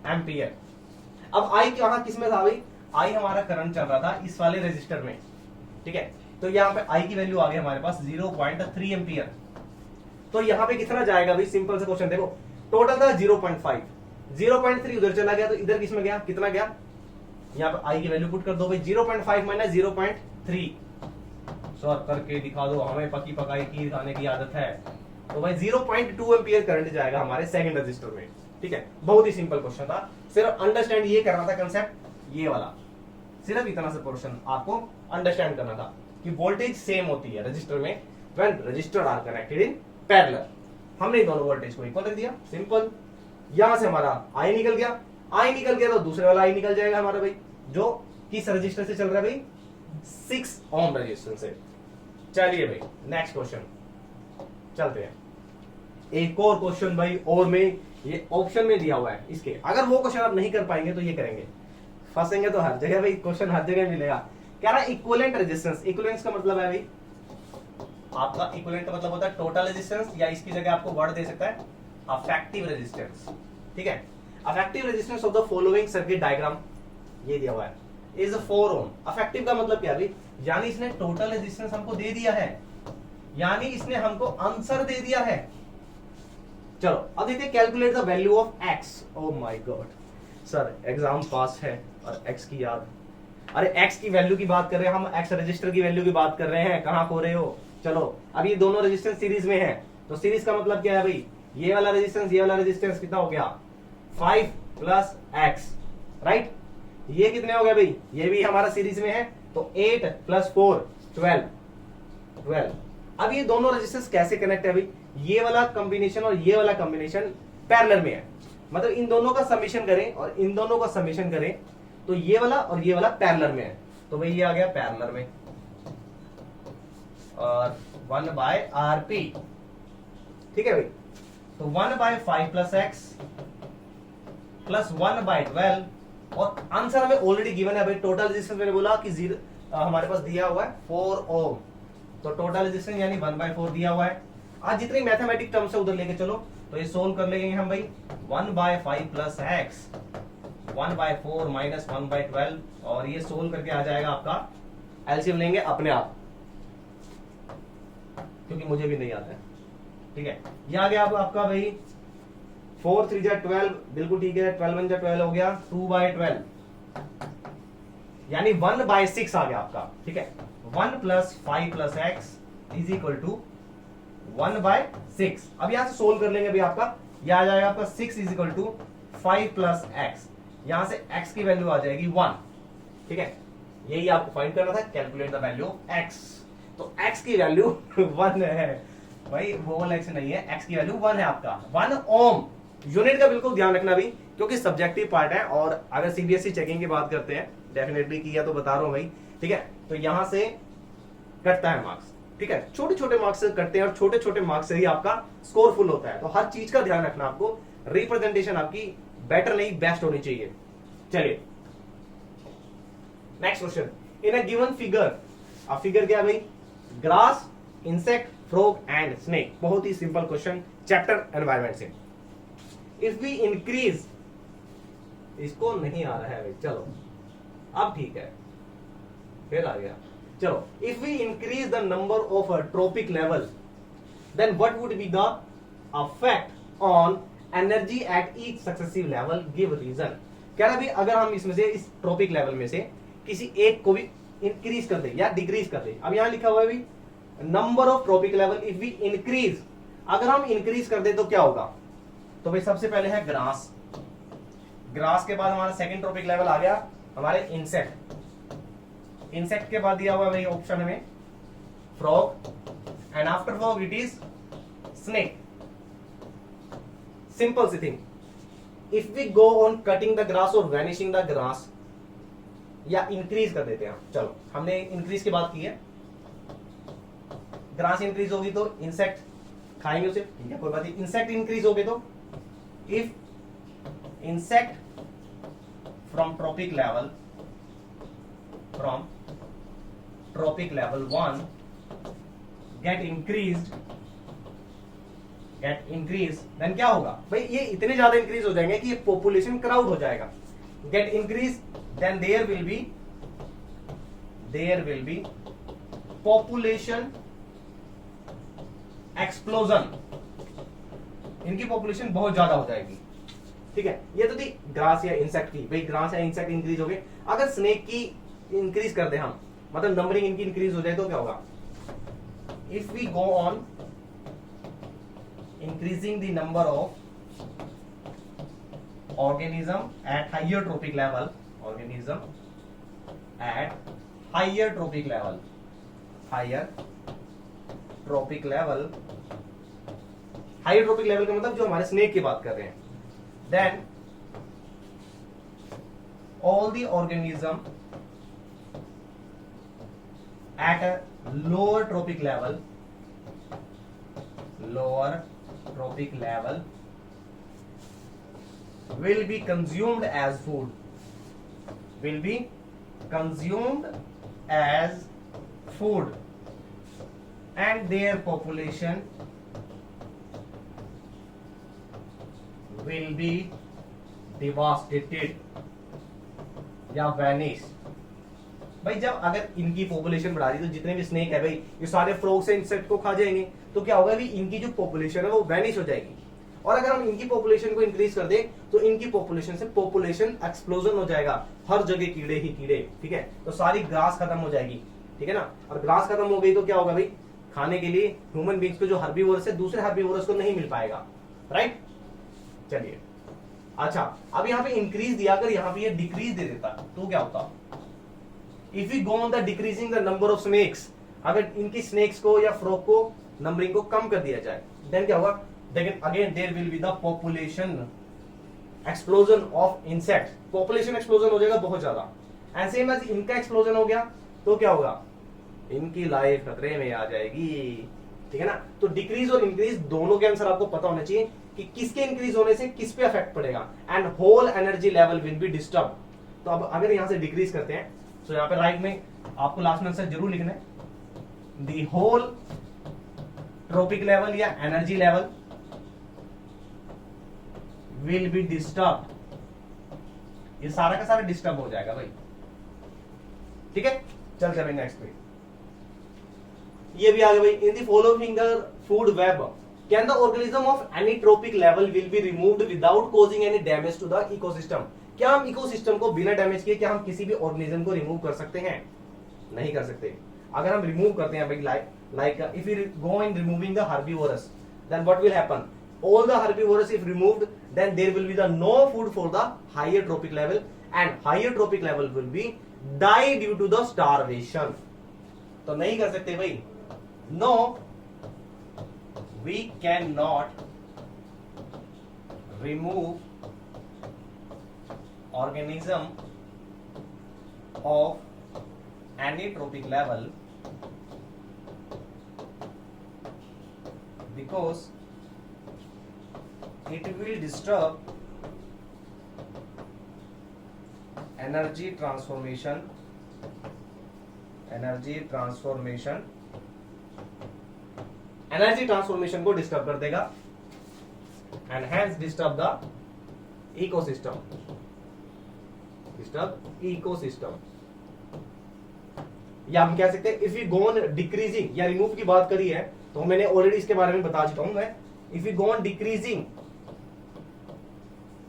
एम्पियर। अब I यहाँ किस में था भाई, I हमारा करंट चल रहा था इस वाले रेजिस्टर में, ठीक है। तो यहाँ पे I की वैल्यू आ गई हमारे पास 0.3 एम्पियर। तो यहाँ पे कितना जाएगा भाई, सिंपल सा क्वेश्चन देखो, टोटल था 0.5, 0.3 उधर चला गया तो इधर किसमें गया, कितना गया, यहाँ पे I की वैल्यू पुट कर दो भाई 0.5 माइनस 0.3, सॉल्व करके दिखा दो, हमें पकी पकाई खीर खाने की आदत है। तो भाई 0.2 एम्पियर करंट जाएगा हमारे सेकंड रजिस्टर में, ठीक है। बहुत ही सिंपल क्वेश्चन था, सिर्फ अंडरस्टैंड ये करना था कंसेप्ट, ये वाला सिर्फ इतना सा पोर्शन आपको अंडरस्टैंड करना था कि वोल्टेज सेम होती है रजिस्टर में when resistor are connected in parallel. हमने दोनों वोल्टेज को इक्वल रख दिया, सिंपल। यहां से हमारा I निकल गया, I निकल गया तो दूसरे वाला I निकल जाएगा हमारा भाई, जो किस रजिस्टर से चल रहा है भाई 6 ओम रजिस्टर से। चलिए भाई नेक्स्ट क्वेश्चन चलते हैं। एक और क्वेश्चन भाई और में ये ऑप्शन में दिया हुआ है इसके, अगर वो क्वेश्चन आप नहीं कर पाएंगे तो ये करेंगे, फंसेंगे तो हर जगह भाई क्वेश्चन हर जगह मिलेगा। कह रहा है इक्विवेलेंट रेजिस्टेंस, इक्विवेलेंस का मतलब है भाई आपका इक्विवेलेंट मतलब होता है टोटल रेजिस्टेंस, या इसकी जगह आपको वर्ड दे सकता है अफेक्टिव रेजिस्टेंस, ठीक है। Affective resistance of the following circuit diagram ये दिया हुआ है इज 4 ओम। अफेक्टिव का मतलब क्या भाई, यानी इसने टोटल रेजिस्टेंस हमको दे दिया है, यानी इसने हमको आंसर दे दिया है। चलो अब देखते हैं calculate the value of x। Oh my God sir exam पास है और x की याद, अरे x की वैल्यू की बात कर रहे हैं हम, x रजिस्टर की वैल्यू की बात कर रहे हैं, कहां खो रहे हो। चलो अब ये दोनों रेजिस्टेंस सीरीज में है, तो सीरीज का मतलब क्या है भाई, ये वाला रेजिस्टेंस कितना हो गया 5 प्लस x, राइट। ये कितने हो गए भाई, ये भी हमारा सीरीज में है, तो 8 प्लस 4 12। अब ये दोनों रेजिस्टेंस कैसे कनेक्ट है भाई, ये वाला कॉम्बिनेशन और ये वाला कॉम्बिनेशन पैरेलल में है, मतलब इन दोनों का समेशन करें और इन दोनों का समेशन करें तो ये वाला और ये वाला पैरेलल में है, तो भाई ये आ गया पैरेलल में और 1/RP, ठीक है भाई। तो 1/5 प्लस x प्लस 1/12 और आंसर हमें ऑलरेडी गिवन है भाई। टोटल रेजिस्टेंस मैंने बोला कि हमारे पास दिया हुआ है 4 ओम, तो टोटल रेजिस्टेंस यानी 1/4 दिया हुआ है। आज जितनी मैथमेटिक टर्म्स है उधर लेके चलो, तो ये सोल्व कर लेंगे हम भाई 1/5 प्लस x 1/4 माइनस 1/12 और ये सोल्व करके आ जाएगा आपका एलसीएम लेंगे अपने आप, क्योंकि मुझे भी नहीं आता है, ठीक है। ये आ गया आपका भाई 4 3 12 बिल्कुल ठीक है, 12 1 12 हो गया 2/12 यानी 1/6 आ गया आपका, ठीक है। 1 + 5 + x इज इक्वल टू 1/6। अब यहां से सोल्व कर लेंगे, अभी आपका यह आ जाएगा आपका 6 इज इक्वल टू 5 + x, यहां से x की वैल्यू आ जाएगी 1, ठीक है। यही आपको फाइंड करना था, calculate the value of x। तो x की वैल्यू 1 है भाई, होल x नहीं है, x की वैल्यू 1 है आपका, 1 ओम। यूनिट का बिल्कुल ध्यान रखना भी, क्योंकि सब्जेक्टिव पार्ट है, और अगर सीबीएसई चेकिंग की बात करते हैं, डेफिनेटली किया तो बता रहा हूं भाई, ठीक है। तो यहां से कटता है मार्क्स, ठीक है, छोटे छोटे मार्क्स से कटते हैं, और छोटे छोटे मार्क्स से ही आपका स्कोर फुल होता है। तो हर चीज का ध्यान रखना आपको, रिप्रेजेंटेशन आपकी बेटर नहीं बेस्ट होनी चाहिए। चलिए next question, in a given figure, अब फिगर क्या है भाई, grass, insect, frog and snake. बहुत ही सिंपल क्वेश्चन चैप्टर एनवायरमेंट से। इफ वी इंक्रीज, इसको नहीं आ रहा है भाई, चलो अब ठीक है, फिर आ गया, चलो। If we increase the number of a trophic level, then what would be the effect on energy at each successive level, give reason. कह रहा भाई, अगर हम इसमें से, इस ट्रॉपिक लेवल में से किसी एक को भी इंक्रीज कर दे या डिक्रीज कर दे। अब यहां लिखा हुआ है भाई number of trophic level, if we increase, अगर हम इंक्रीज कर दे तो क्या होगा। तो भाई सबसे पहले है ग्रास, ग्रास के बाद हमारा सेकंड ट्रॉपिक लेवल आ गया हमारे इंसेक्ट, इंसेक्ट के बाद दिया हुआ भाई ऑप्शन में frog, and after frog it is snake. Simple see thing, if we go on cutting the grass और वैनिशिंग द ग्रास, या इंक्रीज कर देते हैं, चलो हमने इंक्रीज की बात की है, ग्रास इंक्रीज होगी तो इंसेक्ट खाएंगे उसे, ठीक है, कोई बात नहीं। इंसेक्ट इंक्रीज हो गए तो, if insect from trophic level 1 get increase, then क्या होगा भाई, ये इतने ज्यादा इंक्रीज हो जाएंगे कि ये पॉपुलेशन क्राउड हो जाएगा। Gate increase, then there will be population explosion, इनकी पॉपुलेशन बहुत ज्यादा हो जाएगी, ठीक है। ये तो थी ग्रास या इंसेक्ट की, भाई ग्रास या इंसेक्ट इंक्रीज हो गए। अगर स्नेक की इंक्रीज कर दे हम, मतलब नंबरिंग इनकी इंक्रीज हो जाए तो क्या होगा, if we go on increasing the number of organism at higher trophic level, organism at higher trophic level, higher trophic level, higher trophic level का मतलब जो हमारे स्नेक की बात कर रहे हैं, then all the organism at a lower trophic level will be consumed as food, will be consumed as food, and their population will be devastated या vanish। भाई जब अगर इनकी पॉपुलेशन बढ़ा दी तो जितने भी स्नेक है भाई, ये सारे फ्रॉग से इंसेक्ट को खा जाएंगे, तो क्या होगा भी इनकी जो पॉपुलेशन है वो वैनिश हो जाएगी। और अगर हम इनकी पॉपुलेशन को इंक्रीज कर दें तो इनकी पॉपुलेशन से पॉपुलेशन एक्सप्लोजन हो जाएगा, हर जगह कीड़े ही कीड़े, ठीक है। तो सारी ग्रास खत्म हो जाएगी, ठीक है ना। और ग्रास खत्म हो गई तो क्या होगा भाई, खाने के लिए ह्यूमन बींग्स को जो हर्बीवोरस है दूसरे हर्बीवोरस को नहीं मिल पाएगा, राइट। चलिए अच्छा, अब यहाँ पे इंक्रीज दिया, अगर यहाँ पे ये डिक्रीज दे देता तो क्या होता, if you go on the decreasing the number of snakes, अगर इनकी स्नेक्स को या फ्रॉग को नंबरिंग को कम कर दिया जाए, देन क्या होगा, लेकिन again there will be the population explosion of insects, population explosion हो जाएगा बहुत ज्यादा, एंड सेम एज इनका एक्सप्लोजन हो गया तो क्या होगा, इनकी लाइफ खतरे में आ जाएगी, ठीक है ना। तो डिक्रीज और इंक्रीज दोनों के आंसर आपको पता होना चाहिए कि किसके इंक्रीज होने से किस पे इफेक्ट पड़ेगा, and whole energy level will be disturb. तो अब अगर यहां से डिक्रीज करते हैं तो यहाँ पे राइट में आपको लास्ट में आंसर जरूर लिखना है, द होल ट्रॉपिक लेवल या energy level will be disturb, ये सारा का सारा डिस्टर्ब हो जाएगा भाई, ठीक है। चल चलेंगे नेक्स्ट पे, ये भी आ गया भाई, in the following food web can the organism of any trophic level will be removed without causing any damage to the ecosystem. क्या हम इकोसिस्टम को बिना डैमेज किए क्या हम किसी भी ऑर्गेनिज्म को रिमूव कर सकते हैं? नहीं कर सकते। अगर हम रिमूव करते हैं भाई like if we go in removing the herbivorous, then what will happen? All the herbivorous if removed, then there will be the no food for the higher trophic level, and higher trophic level will be die due to the starvation. तो नहीं कर सकते भाई। No, we cannot remove organism of any trophic level because it will disturb energy transformation को disturb कर देगा and hence disturb the ecosystem. या हम कह सकते हैं if you go on decreasing या रिमूव की बात करी है तो मैंने ऑलरेडी इसके बारे में बता चुका हूं मैं। If you go on decreasing,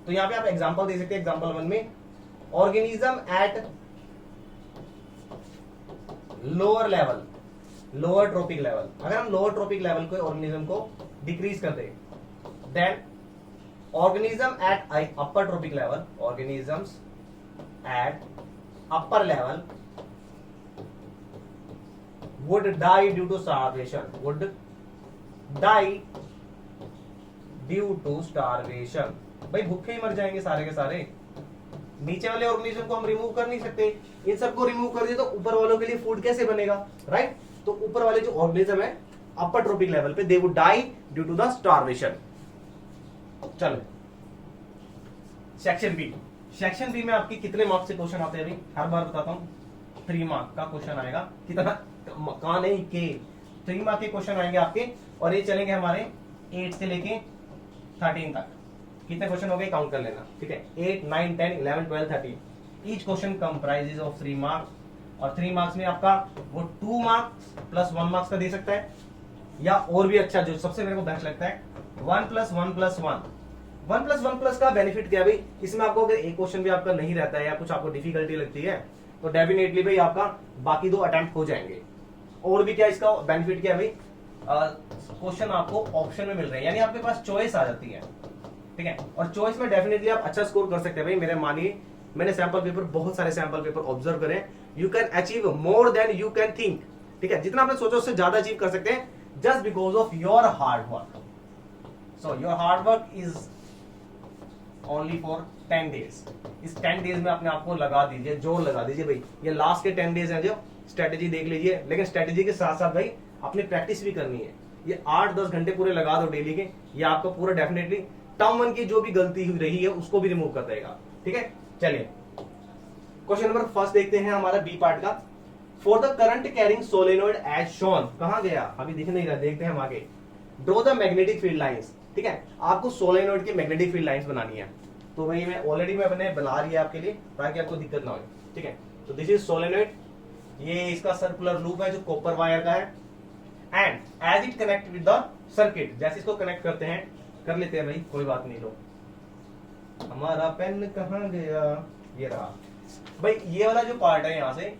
तो यहां पे आप एग्जांपल दे सकते हैं। एग्जांपल 1 में organism at lower level, lower trophic level, अगर हम लोअर ट्रोपिक लेवल को ऑर्गेनिज्म को डिक्रीज कर दें, then organism at upper trophic level, organisms at upper level would die due to starvation, would die due to starvation। भाई भूखे ही मर जाएंगे सारे के सारे। नीचे वाले ऑर्गेनिज्म को हम रिमूव कर नहीं सकते, इन सबको रिमूव कर दिए तो ऊपर वालों के लिए फूड कैसे बनेगा, राइट? तो ऊपर वाले जो ऑर्गेनिज्म है अपर ट्रोपिक लेवल पे, they would die due to the starvation. चलो सेक्शन बी। सेक्शन बी में आपके कितने मार्क्स से क्वेश्चन आते हैं अभी हर बार बताता हूं, 3 मार्क का क्वेश्चन आएगा। कितना? कहां नहीं के 3 मार्क के क्वेश्चन आएंगे आपके, और ये चलेंगे हमारे 8 से लेके 13 तक। कितने क्वेश्चन हो गए काउंट कर लेना, ठीक है? 8, 9, 10, 11, 12, 13। Each question comprises of 3 marks, और 3 मार्क्स में आपका वो 2 मार्क्स प्लस 1 मार्क्स का दे सकता है, या और भी अच्छा जो सबसे मेरे को बेस्ट लगता है 1 + 1 + 1। 1 + 1 प्लस का बेनिफिट क्या है भाई? इसमें आपको अगर एक क्वेश्चन भी आपका नहीं रहता है या कुछ आपको डिफिकल्टी लगती है तो डेफिनेटली भाई आपका बाकी 2 अटेम्प्ट हो जाएंगे। और भी क्या इसका बेनिफिट क्या है भाई? क्वेश्चन आपको ऑप्शन में मिल रहे हैं, यानी आपके पास चॉइस आ जाती है, ठीक है? और चॉइस में डेफिनेटली आप अच्छा स्कोर कर सकते हैं भाई। मेरे मानिए मैंने सैंपल पेपर, बहुत सारे सैंपल पेपर ऑब्जर्व करे, you can achieve more than you can think, ठीक है? जितना आपने सोचा उससे ज्यादा अचीव कर सकते हैं just because of your hard work. So your hard work is only for 10 days. इस 10 डेज में अपने आपको लगा दीजिए, जोर लगा दीजिए भाई। ये लास्ट के 10 डेज हैं जो स्ट्रेटेजी देख लीजिए, लेकिन स्ट्रेटेजी के साथ साथ भाई अपनी प्रैक्टिस भी करनी है। ये 8-10 घंटे पूरे लगा दो डेली के, ये आपको पूरा डेफिनेटली टर्म 1 की जो भी गलती हुई रही है उसको भी रिमूव कर देगा, ठीक है? चलिए क्वेश्चन नंबर फर्स्ट देखते हैं हमारा बी पार्ट का। For the current carrying solenoid as shown, कहां गया अभी दिख नहीं रहा, देखते हैं हम आगे। Draw the magnetic field lines, ठीक है? आपको सोलेनोइड की मैग्नेटिक फील्ड लाइंस बनानी है। तो भाई मैं ऑलरेडी मैंने बना लिया आपके लिए ताकि आपको दिक्कत ना हो, ठीक है? तो दिस इज सोलेनोइड, ये इसका सर्कुलर लूप है जो कॉपर वायर का है, and as it connect with the circuit, जैसे इसको कनेक्ट करते हैं, कर लेते हैं भाई, कोई बात नहीं। लो हमारा पेन कहां गया, ये रहा भाई। ये वाला जो पार्ट है यहां से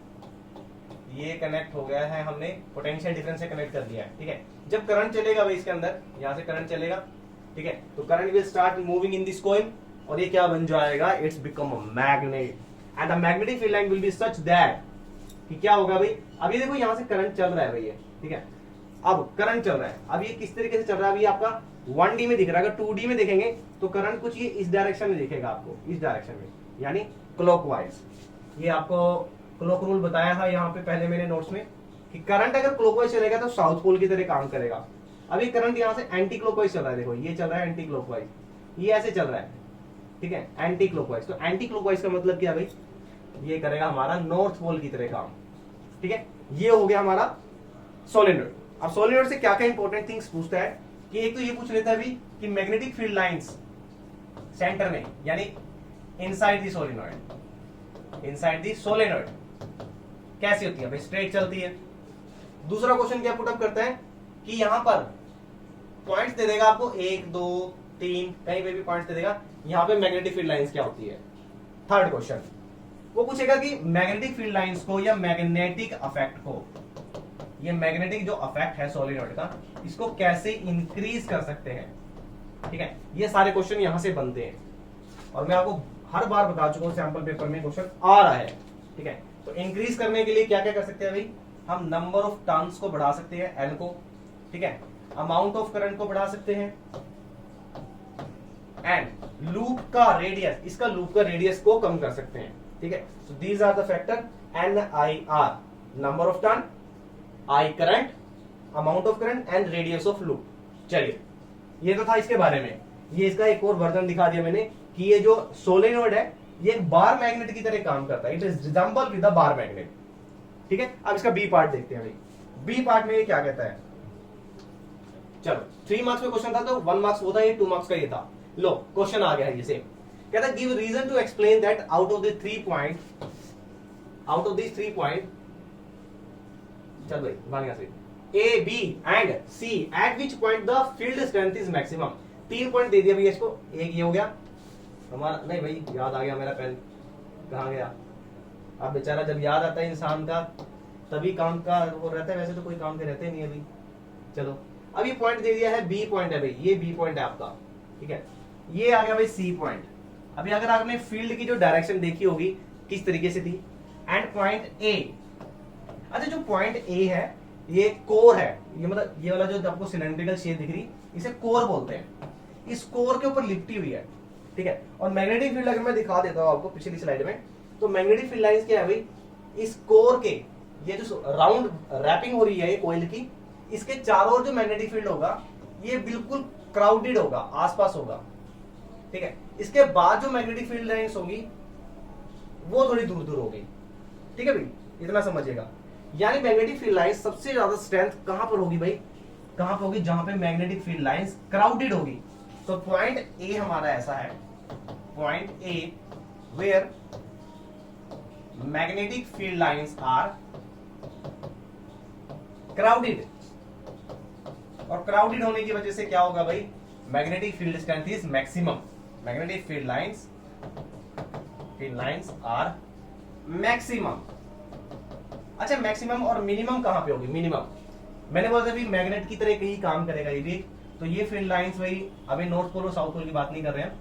ये कनेक्ट हो गया है, हमने पोटेंशियल डिफरेंस से कनेक्ट कर दिया है, ठीक है? जब करंट चलेगा भाई इसके अंदर, यहां से करंट चलेगा, ठीक है? तो current will start moving in this coil, और ये क्या बन जाएगा? It's become a magnet, and the magnetic field line will be such that कि क्या होगा भाई? अब ये देखो यहां से करंट चल रहा है भाई, ये ठीक है? अब करंट चल रहा है, अब ये किस तरीके से चल रहा है? अभी आपका 1D में दिख रहा है, अगर 2D में देखेंगे तो करंट कुछ ये इस डायरेक्शन में दिखेगा आपको, इस डायरेक्शन में, यानी क्लॉकवाइज। ये आपको क्लॉक रूल बताया है यहाँ पे पहले मैंने नोट्स में कि करंट अगर क्लॉकवाइज चलेगा तो साउथ पोल की तरह काम करेगा। अभी करंट यहाँ से एंटी क्लॉकवाइज चल रहा है, देखो ये चल रहा है एंटी क्लॉकवाइज, ये ऐसे चल रहा है, ठीक है? Anti clockwise. तो एंटी क्लॉकवाइज का मतलब क्या भाई? ये करेगा हमारा नॉर्थ पोल की तरह काम, ठीक है? ये हो गया हमारा सोलेनोइड। अब सोलेनोइड से क्या क्या इंपॉर्टेंट थिंग्स पूछता है कि एक तो ये पूछ लेता है भी कि मैग्नेटिक फील्ड लाइंस सेंटर में, यानी inside the solenoid, inside the solenoid कैसी होती है भाई? स्ट्रेट चलती है। दूसरा क्वेश्चन क्या पुट अप करता है कि यहां पर पॉइंट्स दे देगा आपको 1, 2, 3, कहीं पे भी पॉइंट्स दे देगा, यहां पे मैग्नेटिक फील्ड लाइंस क्या होती है, थर्ड क्वेश्चन वो पूछेगा कि मैग्नेटिक फील्ड लाइंस को या मैग्नेटिक अफेक्ट को, ये मैग्नेटिक जो अफेक्ट है सोलेनॉइड का, इसको कैसे इंक्रीज कर सकते हैं। ठीक है, ये सारे क्वेश्चन यहां से बनते हैं और मैं आपको हर बार बता चुका हूं सैंपल पेपर में क्वेश्चन आ रहा है। ठीक है, तो इंक्रीज करने के लिए क्या क्या कर सकते हैं भाई, हम नंबर ऑफ टर्न्स को बढ़ा सकते हैं एन को, ठीक है, अमाउंट ऑफ करंट को बढ़ा सकते हैं, एंड लूप का रेडियस, इसका लूप का रेडियस को कम कर सकते हैं। ठीक है, so these are the factor N I R, number of turn, I current, amount of current and radius of loop. चलिए, ये तो था इसके बारे में। ये इसका एक और वर्जन दिखा दिया मैंने कि ये जो सोलेनॉइड है ये एक बार मैग्नेट की तरह काम करता है, it is resemble with a bar magnet. ठीक है, अब इसका बी पार्ट देखते हैं भाई। बी पार्ट में ये क्या कहता है, चलो 3 मार्क्स में क्वेश्चन था तो 1 मार्क्स वो था, ये 2 मार्क्स का ये था। लो क्वेश्चन आ गया है, ये कहता है give reason to explain that out of the 3 point, out of this 3 point, चल भाई मान से A B and C at which point the field strength is maximum. 3 point दे दिया भैया इसको, एक ये हो गया हमारा, नहीं भाई याद आ गया मेरा पेन कहाँ गया। अब बेचारा जब याद आता है इंसान का तभी काम का वो रहता है, वैसे तो कोई काम के रहते नहीं अभी। चलो अब ये पॉइंट दे दिया है, बी पॉइंट है भाई, ये बी पॉइंट है आपका। ठीक है, ये आ गया भाई सी पॉइंट। अभी अगर आपने फील्ड की जो डायरेक्शन देखी होगी किस तरीके से थी, एंड पॉइंट ए, अच्छा जो पॉइंट ए है ये कोर है, ये मतलब ये वाला जो आपको सिलेंड्रिकल शेप दिख रही इसे कोर बोलते हैं, इस कोर के ऊपर लिपटी हुई है। ठीक है, और मैग्नेटिक फील्ड अगर मैं दिखा देता हूं आपको पिछली स्लाइड में, तो मैग्नेटिक फील्ड लाइंस क्या है भाई, इस कोर के ये जो राउंड रैपिंग हो रही है ये कोइल की, इसके चारों ओर जो मैग्नेटिक फील्ड होगा ये बिल्कुल क्राउडेड होगा, आसपास होगा। ठीक है, इसके बाद जो मैग्नेटिक फील्ड लाइंस होगी वो थोड़ी दूर दूर होगी। ठीक है भाई, इतना समझिएगा। यानी मैग्नेटिक फील्ड लाइंस सबसे ज्यादा स्ट्रेंथ कहां पर होगी भाई, कहां पर होगी, जहां पे मैग्नेटिक फील्ड लाइंस क्राउडेड होगी। तो पॉइंट ए हमारा ऐसा है, point A where magnetic field lines are crowded, और क्राउडेड होने की वजह से क्या होगा भाई, magnetic field strength is maximum, magnetic field lines are maximum. अच्छा मैक्सिमम और मिनिमम कहां पे होगी, मिनिमम मैंने बोला था भी मैग्नेट की तरह कहीं काम करेगा ये भी। तो ये फील्ड लाइंस भाई अभी नॉर्थ पोल और साउथ पोल की बात नहीं कर रहे हैं,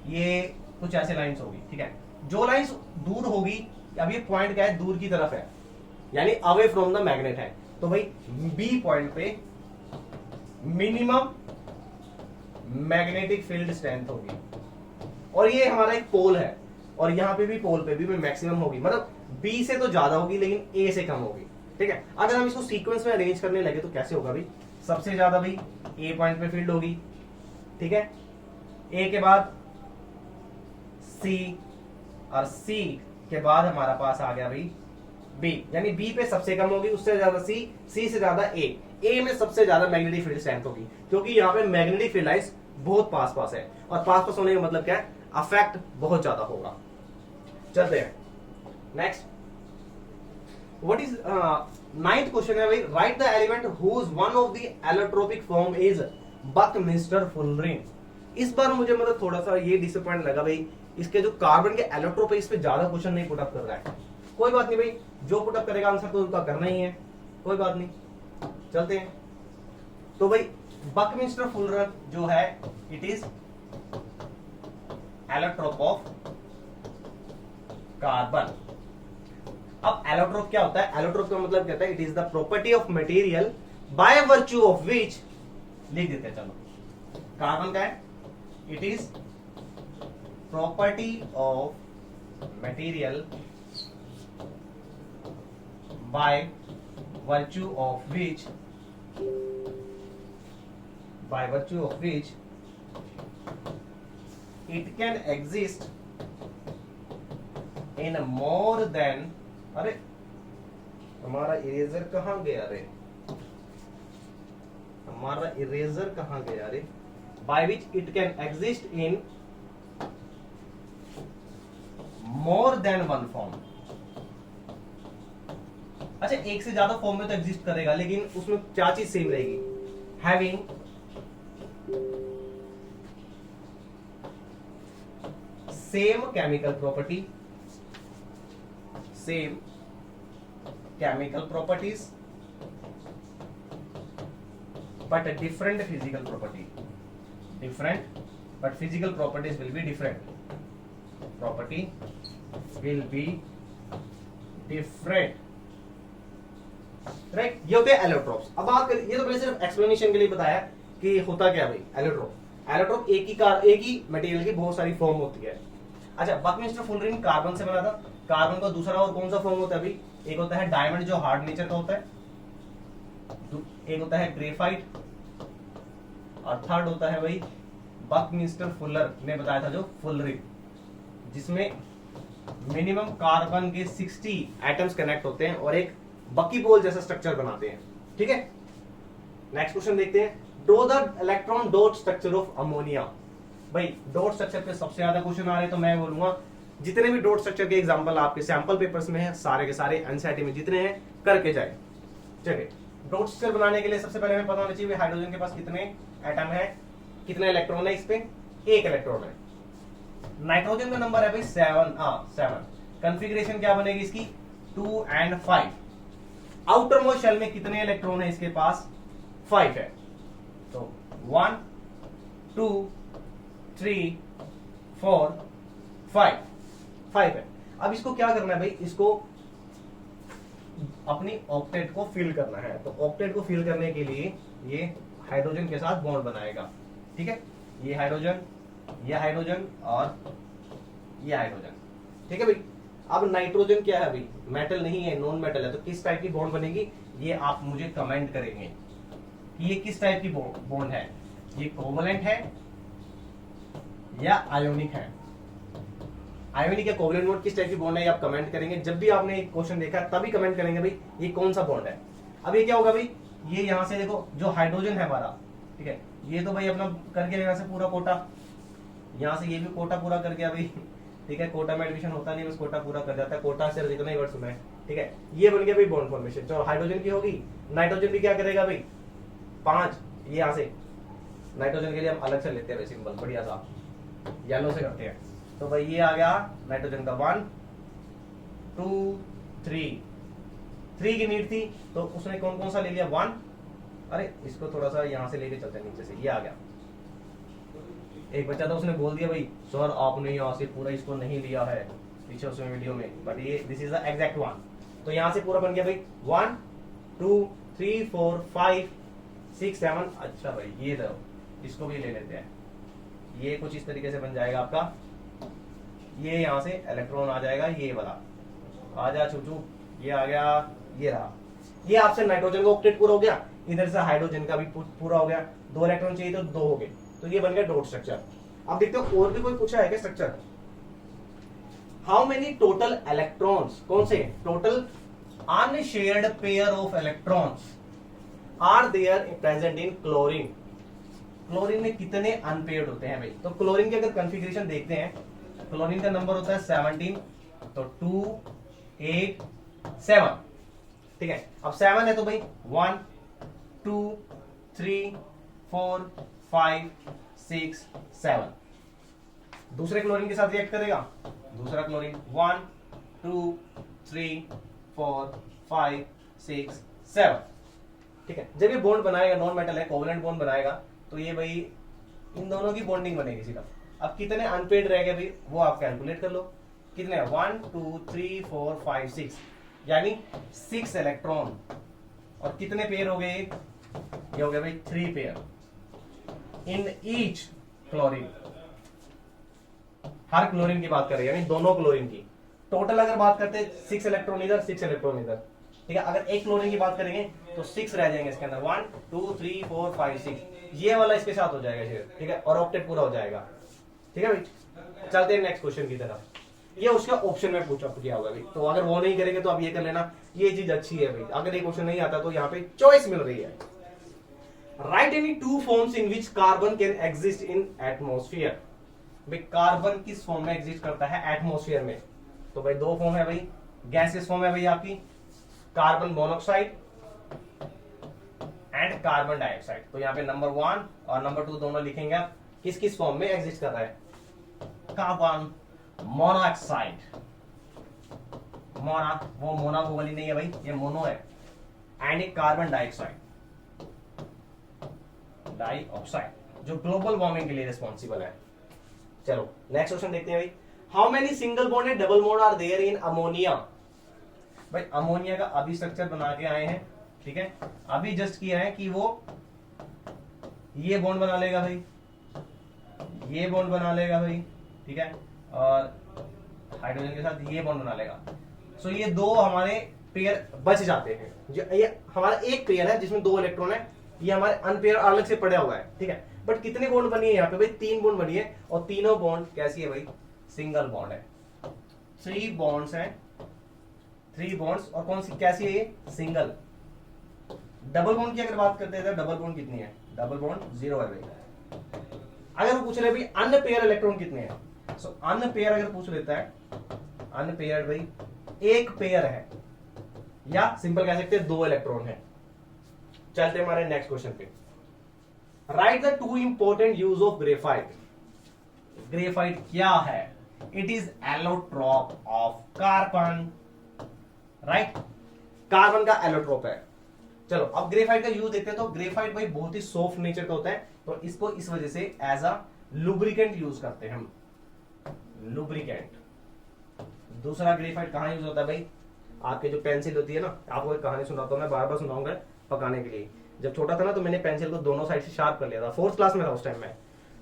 ये कुछ ऐसे लाइंस होगी। ठीक है, जो लाइंस दूर होगी, अब ये पॉइंट क्या है, दूर की तरफ है, यानी अवे फ्रॉम द मैग्नेट है, तो भाई बी पॉइंट पे मिनिमम मैग्नेटिक फील्ड स्ट्रेंथ होगी। और ये हमारा एक पोल है, और यहां पे भी पोल पे भी मैक्सिमम होगी, मतलब बी से तो ज्यादा होगी लेकिन ए से कम होगी। ठीक है, अगर हम इसको सीक्वेंस में अरेंज करने लगे तो कैसे होगा भाई, सबसे ज्यादा भाई ए पॉइंट पे फील्ड होगी। ठीक है, ए के बाद सी, और सी के बाद हमारा पास आ गया भाई बी, यानी बी पे सबसे कम होगी, उससे ज्यादा सी, सी से ज्यादा ए में सबसे ज्यादा मैग्नेटिक फील्ड स्ट्रेंथ होगी, क्योंकि यहाँ पे मैग्नेटिक फील्ड लाइंस बहुत पास पास है, और पास पास होने का मतलब क्या है, अफेक्ट बहुत ज्यादा होगा। चलते हैं next, what is 9th question है भाई, right the element whose one of the allotropic form is buckminsterfullerene. इस बार मुझे मतलब थोड़ा सा ये डिसअपॉइंट लगा भाई, इसके जो कार्बन के एलोट्रोप है इस पे ज्यादा क्वेश्चन नहीं पुटअप कर रहा है। कोई बात नहीं भाई, जो पुटअप करेगा आंसर तो उनका करना ही है, कोई बात नहीं, चलते हैं। तो भाई बकमिंस्टर फुलरिंग जो है it is allotrope of carbon. अब एलोट्रोप क्या होता है, एलोट्रोप का मतलब कहता है it is the property of material by virtue of which, लिख देते हैं चलो, कार्बन का है it is property of material by virtue of which, by virtue of which it can exist in more than, अरे हमारा इरेजर कहां गया रे, हमारा इरेजर कहां गया रे, by which it can exist in more than one form। अच्छा एक से ज्यादा फॉर्म में तो एग्जिस्ट करेगा, लेकिन उसमें क्या चीज सेम रहेगी, having same chemical property, same chemical properties but a different physical property, different but physical properties will be different, property will be different, right. ये होते हैं एलोट्रोप्स। अब बात करें, ये तो पहले सिर्फ एक्सप्लेनेशन के लिए बताया कि होता क्या भाई एलोट्रोप। एलोट्रोप एक ही मटेरियल की बहुत सारी फॉर्म होती है। अच्छा, बकमिस्टर फुलरिंग कार्बन से बना था। कार्बन का दूसरा और कौन सा फॉर्म होता है भाई? एक होता है डायमंड जो हार्ड नेचर का होता है, एक होता है ग्रेफाइट, और थर्ड होता है भाई बकमिस्टर फुलर ने बताया था जो फुलरिंग, जिसमें मिनिमम कार्बन के 60 एटम्स कनेक्ट होते हैं और एक बकी बॉल जैसा स्ट्रक्चर बनाते हैं। ठीक है, नेक्स्ट क्वेश्चन देखते हैं। Draw the electron dot structure of ammonia. भाई डॉट स्ट्रक्चर पे सबसे ज्यादा क्वेश्चन आ रहे हैं, तो मैं बोलूंगा जितने भी डॉट स्ट्रक्चर के एग्जांपल आपके सैंपल पेपर्स में है, सारे के सारे एनसीईआरटी में जितने हैं करके जाए। चलिए, डॉट स्ट्रक्चर बनाने के लिए सबसे पहले हमें पता होना चाहिए हाइड्रोजन के पास कितने एटम है, कितने इलेक्ट्रॉन है, इस पे एक इलेक्ट्रॉन है। नाइट्रोजन का नंबर है भाई 7। कॉन्फ़िगरेशन क्या बनेगी इसकी? 2 and 5। आउटर मोस्ट शेल में कितने इलेक्ट्रॉन है इसके पास? 5 है। तो 1 2 3 4 5 है। अब इसको क्या करना है भाई? इसको अपनी ऑक्टेट को फिल करना है। तो ऑक्टेट को फिल करने के लिए ये हाइड्रोजन के साथ बॉन्ड बनाएगा। ठीक है, ये हाइड्रोजन और ये हाइड्रोजन। ठीक है भाई। अब नाइट्रोजन क्या है भाई? मेटल नहीं है, नॉन मेटल है, तो किस टाइप की बॉन्ड बनेगी ये आप मुझे कमेंट करेंगे कि ये किस टाइप की बॉन्ड है। ये कोवलेंट है या आयोनिक है? आयोनिक या कोवलेंट बॉन्ड किस टाइप की बॉन्ड है ये आप कमेंट करेंगे। जब भी आपने एक क्वेश्चन देखा तभी कमेंट करेंगे भाई ये कौन सा बॉन्ड है। अब ये क्या होगा भाई? ये यहाँ से देखो जो हाइड्रोजन है हमारा, ठीक है, ये तो भाई अपना कर गया यहाँ से पूरा कोटा, यहाँ से ये भी कोटा पूरा कर गया भाई। ठीक है, कोटा में एडमिशन होता नहीं, बस कोटा पूरा कर जाता है। कोटा से इतना ही वर्ड सुना है। ठीक है, ये बन गया भाई बॉन्ड फॉर्मेशन। जो हाइड्रोजन की होगी, नाइट्रोजन भी क्या करेगा भाई? 5। ये यहाँ से नाइट्रोजन के लिए हम अलग से लेते हैं सिंबल, बढ़िया सा येलो से करते हैं। तो भाई ये आ गया नाइट्रोजन का 1 2 3 की नीड थी, तो उसने कौन कौन सा ले लिया? 1। अरे इसको थोड़ा सा यहाँ से लेके चलते हैं नीचे से, ये आ गया। एक बच्चा तो उसने बोल दिया भाई सर आपने यहाँ से पूरा इसको नहीं लिया है पीछे उसमें वीडियो में, बट ये दिस इज द एग्जैक्ट 1। तो यहाँ से पूरा बन गया भाई 1 2 3 4 5 6 7। अच्छा भाई ये दो, इसको भी ले लेते हैं। ये कुछ इस तरीके से बन जाएगा आपका। ये यहाँ से इलेक्ट्रॉन आ जाएगा, ये वाला आ जा चूचू, ये आ गया, ये रहा। ये आपसे नाइट्रोजन का ऑक्टेट पूरा हो गया, इधर से हाइड्रोजन का भी पूरा हो गया। 2 इलेक्ट्रॉन चाहिए तो 2 हो गए, तो ये बन गया डॉट स्ट्रक्चर। अब देखते हो और भी कोई पूछा है क्या structure? How many total electrons, कौन से? Total unshared pair of electrons are there present in chlorine. Chlorine में कितने अनपेयर्ड होते हैं भाई? तो क्लोरीन की अगर कॉन्फ़िगरेशन देखते हैं, क्लोरीन का नंबर होता है 17, तो 2 8 7। ठीक है, अब 7 है तो भाई 1 2 3 4 5 6 7। दूसरे क्लोरीन के साथ रिएक्ट करेगा, दूसरा क्लोरीन 1 2 3 4 5 6 7। ठीक है, जब ये बॉन्ड बनाएगा, नॉन मेटल है, कोवलेंट बॉन्ड बनाएगा, तो ये भाई इन दोनों की बॉन्डिंग बनेगी सिर्फ। अब कितने अनपेड रह गए भाई वो आप कैलकुलेट कर लो। कितने? 1 2 3 4 5 6, यानी 6 इलेक्ट्रॉन। और कितने पेयर हो गए? ये हो गया भाई 3 pair in each chlorine. Her chlorine की बात कर रहे हैं, यानी दोनों क्लोरीन की। टोटल अगर बात करते हैं 6 इलेक्ट्रॉन इधर 6 इलेक्ट्रॉन इधर। ठीक है, अगर एक क्लोरीन की बात करेंगे तो 6 रह जाएंगे इसके अंदर, 1 2 3 4 5 6। ये वाला इसके साथ हो जाएगा शेयर। ठीक है, और ऑक्टेट पूरा हो जाएगा। ठीक है भाई, चलते हैं नेक्स्ट क्वेश्चन की तरफ। ये उसका ऑप्शन में पूछा किया होगा भाई, तो अगर वो नहीं करेंगे तो आप ये कर लेना, ये चीज अच्छी है भाई। अगर ये क्वेश्चन नहीं आता तो यहाँ पे चॉइस मिल रही है। Right any 2 forms in which carbon can exist in atmosphere. भाई कार्बन किस फॉर्म में एग्जिस्ट करता है एटमोस्फियर में? तो भाई 2 फॉर्म है भाई, गैसेस फॉर्म है भाई आपकी, carbon monoxide and carbon dioxide. तो यहाँ पे नंबर 1 और नंबर 2 दोनों लिखेंगे आप, किस किस फॉर्म में एग्जिस्ट कर रहा है। कार्बन मोनोऑक्साइड, मोना, वो मोना वो वाली नहीं है भाई, ये मोनो है। एंड एक कार्बन डाइऑक्साइड, डाइऑक्साइड जो ग्लोबल वार्मिंग के लिए रिस्पॉन्सिबल है। चलो नेक्स्ट क्वेश्चन देखते हैं भाई। How many single bond and double bond are there in ammonia? भाई अमोनिया का अभी स्ट्रक्चर बना के आए हैं, ठीक है, अभी जस्ट किया है कि वो ये बॉन्ड बना लेगा भाई, ये बॉन्ड बना लेगा भाई, ठीक है, और हाइड्रोजन के साथ ये बॉन्ड बना लेगा। सो ये दो हमारे पेयर बच जाते हैं। जो ये हमारा एक पेयर है जिसमें 2 इलेक्ट्रॉन है, ये हमारे अनपेयर अलग से पड़ा हुआ है, ठीक है। बट कितने बॉन्ड बनी है यहाँ पे भाई? 3 बॉन्ड बनी है, और तीनों बॉन्ड कैसी है भाई? सिंगल बॉन्ड है। 3 बॉन्ड्स हैं, 3 बॉन्ड्स, और कौन सी कैसी है ये? सिंगल। डबल बॉन्ड की अगर बात करते हैं तो डबल बॉन्ड कितनी है? डबल बॉन्ड 0 है भाई। अगर वो पूछ रहे भाई अनपेयर इलेक्ट्रॉन कितने हैं, सो अनपेयर अगर पूछ लेता है, अनपेयर भाई एक पेयर है, या सिंपल कह सकते हैं 2 इलेक्ट्रॉन है। चलते हैं हमारे नेक्स्ट क्वेश्चन पे। Right the 2 important use of graphite. Graphite क्या है? It is allotrope of carbon, right, carbon का एलोट्रोप है। चलो अब ग्रेफाइट का यूज देखते हैं। तो ग्रेफाइट भाई बहुत ही सॉफ्ट नेचर का होता है, तो इसको इस वजह से एज अ लुब्रिकेंट यूज करते हैं हम, लुब्रिकेंट। दूसरा ग्रेफाइट कहां यूज होता है भाई? आपके जो पेंसिल होती है ना, आपको एक कहानी सुनाता हूं, मैं बार बार सुनाऊंगा पकाने के लिए। जब छोटा था ना, तो मैंने पेंसिल को दोनों साइड से शार्प कर लिया था, 4th क्लास में था उस टाइम में।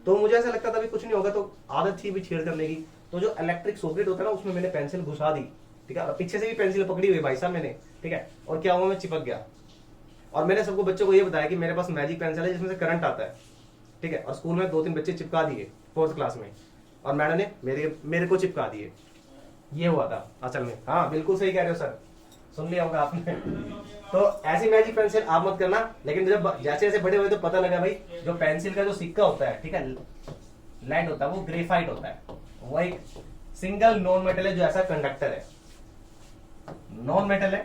तो मुझे ऐसा लगता था भी कुछ नहीं होगा, तो आदत थी भी छेड़ करने की। तो जो इलेक्ट्रिक सॉकेट होता है ना, उसमें मैंने पेंसिल घुसा दी, ठीक है, और पीछे से भी पेंसिल पकड़ी हुई भाई साहब मैंने, ठीक है, और क्या हुआ, मैं चिपक गया। और मैंने सबको बच्चों को ये बताया कि मेरे पास मैजिक पेंसिल है जिसमें से करंट आता है, ठीक है, और स्कूल में 2-3 बच्चे चिपका दिए 4th क्लास में, और मैडम ने मेरे को चिपका दिए। ये हुआ था असल में। हाँ बिल्कुल सही कह रहे हो सर, सुन लिया होगा आपने। तो ऐसी मैजिक पेंसिल आप मत करना। लेकिन जब जैसे जैसे बड़े हुए तो पता लगा भाई, जो पेंसिल का जो सिक्का होता है, ठीक है, लेड होता है, वो ग्रेफाइट होता है। वो एक सिंगल नॉन मेटल है जो ऐसा कंडक्टर है, नॉन मेटल है,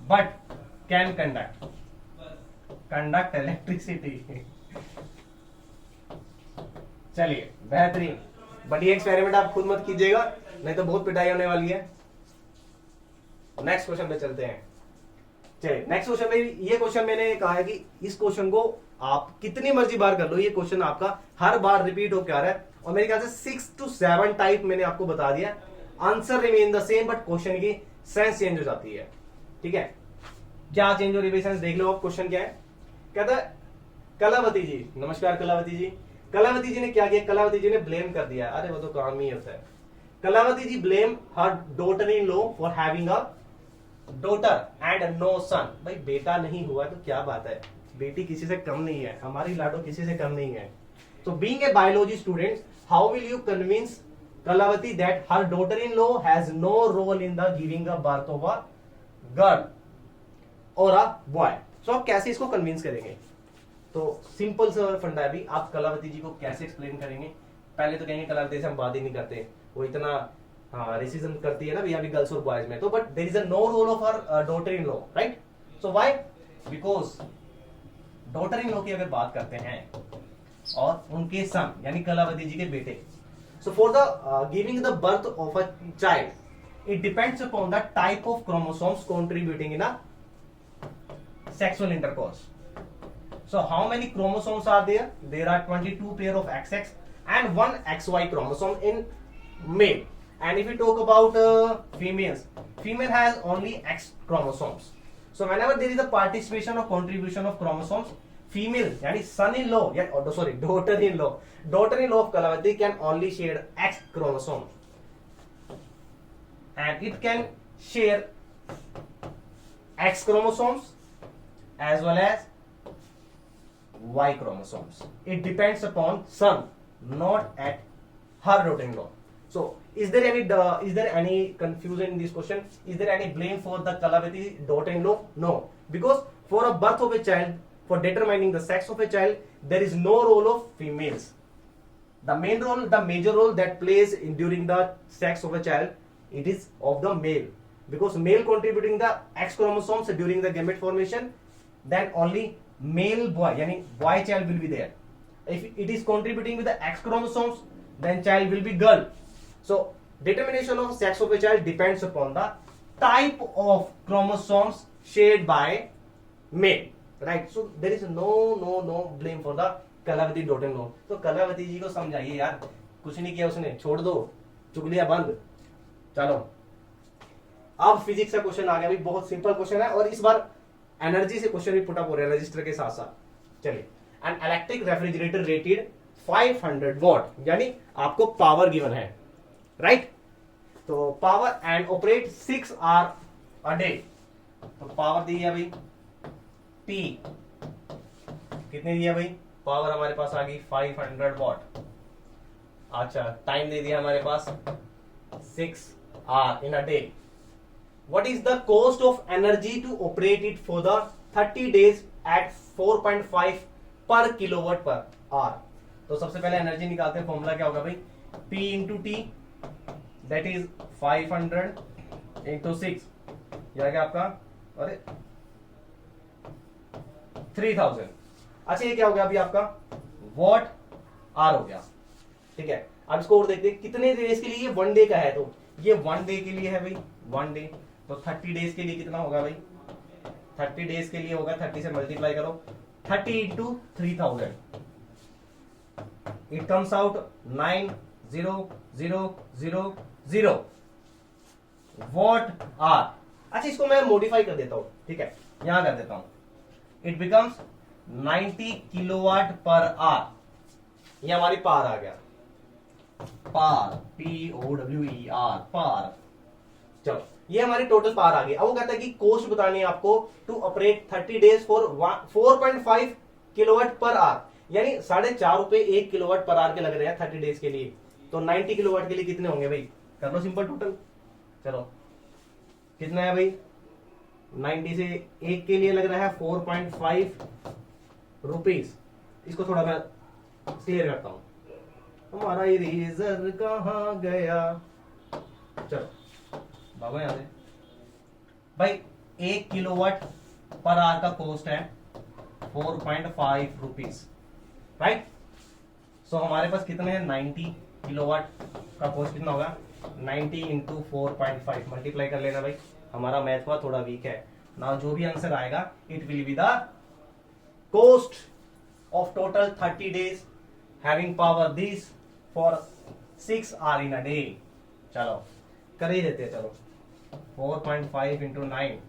बट कैन कंडक्ट इलेक्ट्रिसिटी। चलिए बेहतरीन, बट ये एक्सपेरिमेंट आप खुद मत कीजिएगा, नहीं तो बहुत पिटाई होने वाली है। नेक्स्ट क्वेश्चन पे चलते हैं। चलिए नेक्स्ट क्वेश्चन में, ये क्वेश्चन मैंने कहा है कि इस क्वेश्चन को आप कितनी मर्जी बार कर लो, ये क्वेश्चन आपका हर बार रिपीट होकर आ रहा है, और मेरे ख्याल से 6 to 7 टाइप मैंने आपको बता दिया। Answer remain the same, but question की सेंस चेंज हो जाती है, ठीक है। क्या चेंज हो रही है सेंस? देख लो आप, क्वेश्चन क्या है। कहता है कलावती जी, नमस्कार कलावती जी। कलावती जी ने क्या किया? कलावती जी ने ब्लेम कर दिया, अरे वो तो काम ही होता है। Kalavati ji blame her daughter in law for having a daughter and no son. भाई बेटा नहीं हुआ तो क्या बात है, बेटी किसी से कम नहीं है, हमारी लाडो किसी से कम नहीं है। So being a biology student, how will you convince Kalavati that her daughter-in-law has no role in the giving a birth of a girl or a boy? So आप कैसे इसको कन्विंस करेंगे? तो सिंपल सा फंडा है भी, आप कलावती जी को कैसे एक्सप्लेन करेंगे? पहले तो कहेंगे कलावती से हम बात ही नहीं करते, वो इतना रेसिज्म करती है ना भैया भी गर्ल्स और बॉयज में, तो but there is a no role of her daughter in law, right? So why? Because daughter in law की अगर बात करते हैं और उनके सन यानी कलावती जी के बेटे, so for the giving the birth of a child it depends upon the type of chromosomes contributing in a sexual intercourse. So how many chromosomes are there? There are 22 pair of XX and 1 XY chromosome in male. And if we talk about females, female has only X chromosomes. So whenever there is a participation or contribution of chromosomes, female yani son-in-law, daughter-in-law of Kalavati can only share X chromosome, and it can share X chromosomes as well as Y chromosomes. It depends upon son, not at her daughter-in-law. So is there any confusion in this question? Is there any blame for the Kalavati daughter-in-law? No, because for a birth of a child, for determining the sex of a child, there is no role of females. The major role that plays during the sex of a child, it is of the male, because male contributing the X chromosomes during the gamete formation, then only male boy yani boy child will be there. If it is contributing with the X chromosomes, then child will be girl. So determination of sex of a child depends upon the type of chromosomes shared by male, right? So there is no blame for the Kalavati डोटेन no. तो कलावती जी को समझाइए यार, कुछ नहीं किया उसने, छोड़ दो, चुगलियां बंद। चलो अब फिजिक्स का क्वेश्चन आ गया भाई, बहुत सिंपल क्वेश्चन है और इस बार एनर्जी से क्वेश्चन भी पुट अप हो रहा है रजिस्टर के साथ साथ। चलिए, an electric refrigerator rated 500 watt, यानी आपको पावर गिवन है, राइट? तो power and operate 6 hour a day. तो पावर दी है भाई P, कितने दिया भाई? पावर हमारे पास आ गई 500 वॉट। अच्छा, टाइम दे दिया हमारे पास 6 hour in a day. What is the cost of energy to operate it for the 30 days at 4.5 per kilowatt per hour? तो सबसे पहले एनर्जी निकालते हैं, फॉर्मूला क्या होगा भाई? P into T, that is 500 into 6, यह क्या आपका, अरे 3000। अच्छा, ये क्या हो गया अभी आपका? वॉट आर हो गया, ठीक है। अब इसको और देखते हैं कितने डेज के लिए, ये 1 डे का है, तो ये 1 डे के लिए है भाई, 1 डे। तो 30 डेज के लिए कितना होगा भाई? 30 डेज के लिए होगा, 30 से मल्टीप्लाई करो, 30 into 3000, it comes out 90,000 watt hour. अच्छा, इसको मैं मॉडिफाई कर देता हूं, ठीक है, यहां कर देता हूं, it becomes 90 kilowatt per our. ये हमारी पार आ गया, पार, POWER, पार। चलो, ये हमारी टोटल पार आ गई। अब वो कहता है कि कॉस्ट बतानी है आपको to operate 30 days for 4.5 kilowatt per hour, यानी 4.5 रुपए 1 किलोवाट पर आवर के लग रहे हैं 30 डेज के लिए। तो 90 किलोवाट के लिए कितने होंगे भाई? कर लो सिंपल टोटल। चलो, कितना है भाई? 90 से 1 के लिए लग रहा है 4.5 रुपीज। इसको थोड़ा मैं क्लियर करता हूं, हमारा इरेजर कहां गया? चलो बाबा, यहां से भाई 1 किलोवाट पर आवर का कॉस्ट है 4.5 रुपीज, राइट? सो हमारे पास कितने हैं? 90 किलोवाट का कॉस्ट कितना होगा? 90 इंटू 4.5 मल्टीप्लाई कर लेना भाई। हमारा मैथ हुआ थोड़ा वीक है ना, जो भी आंसर आएगा it will be the cost of total 30 days having power this for 6 hour in a day. चलो कर ही देते हैं, चलो 4.5 इंटू 9,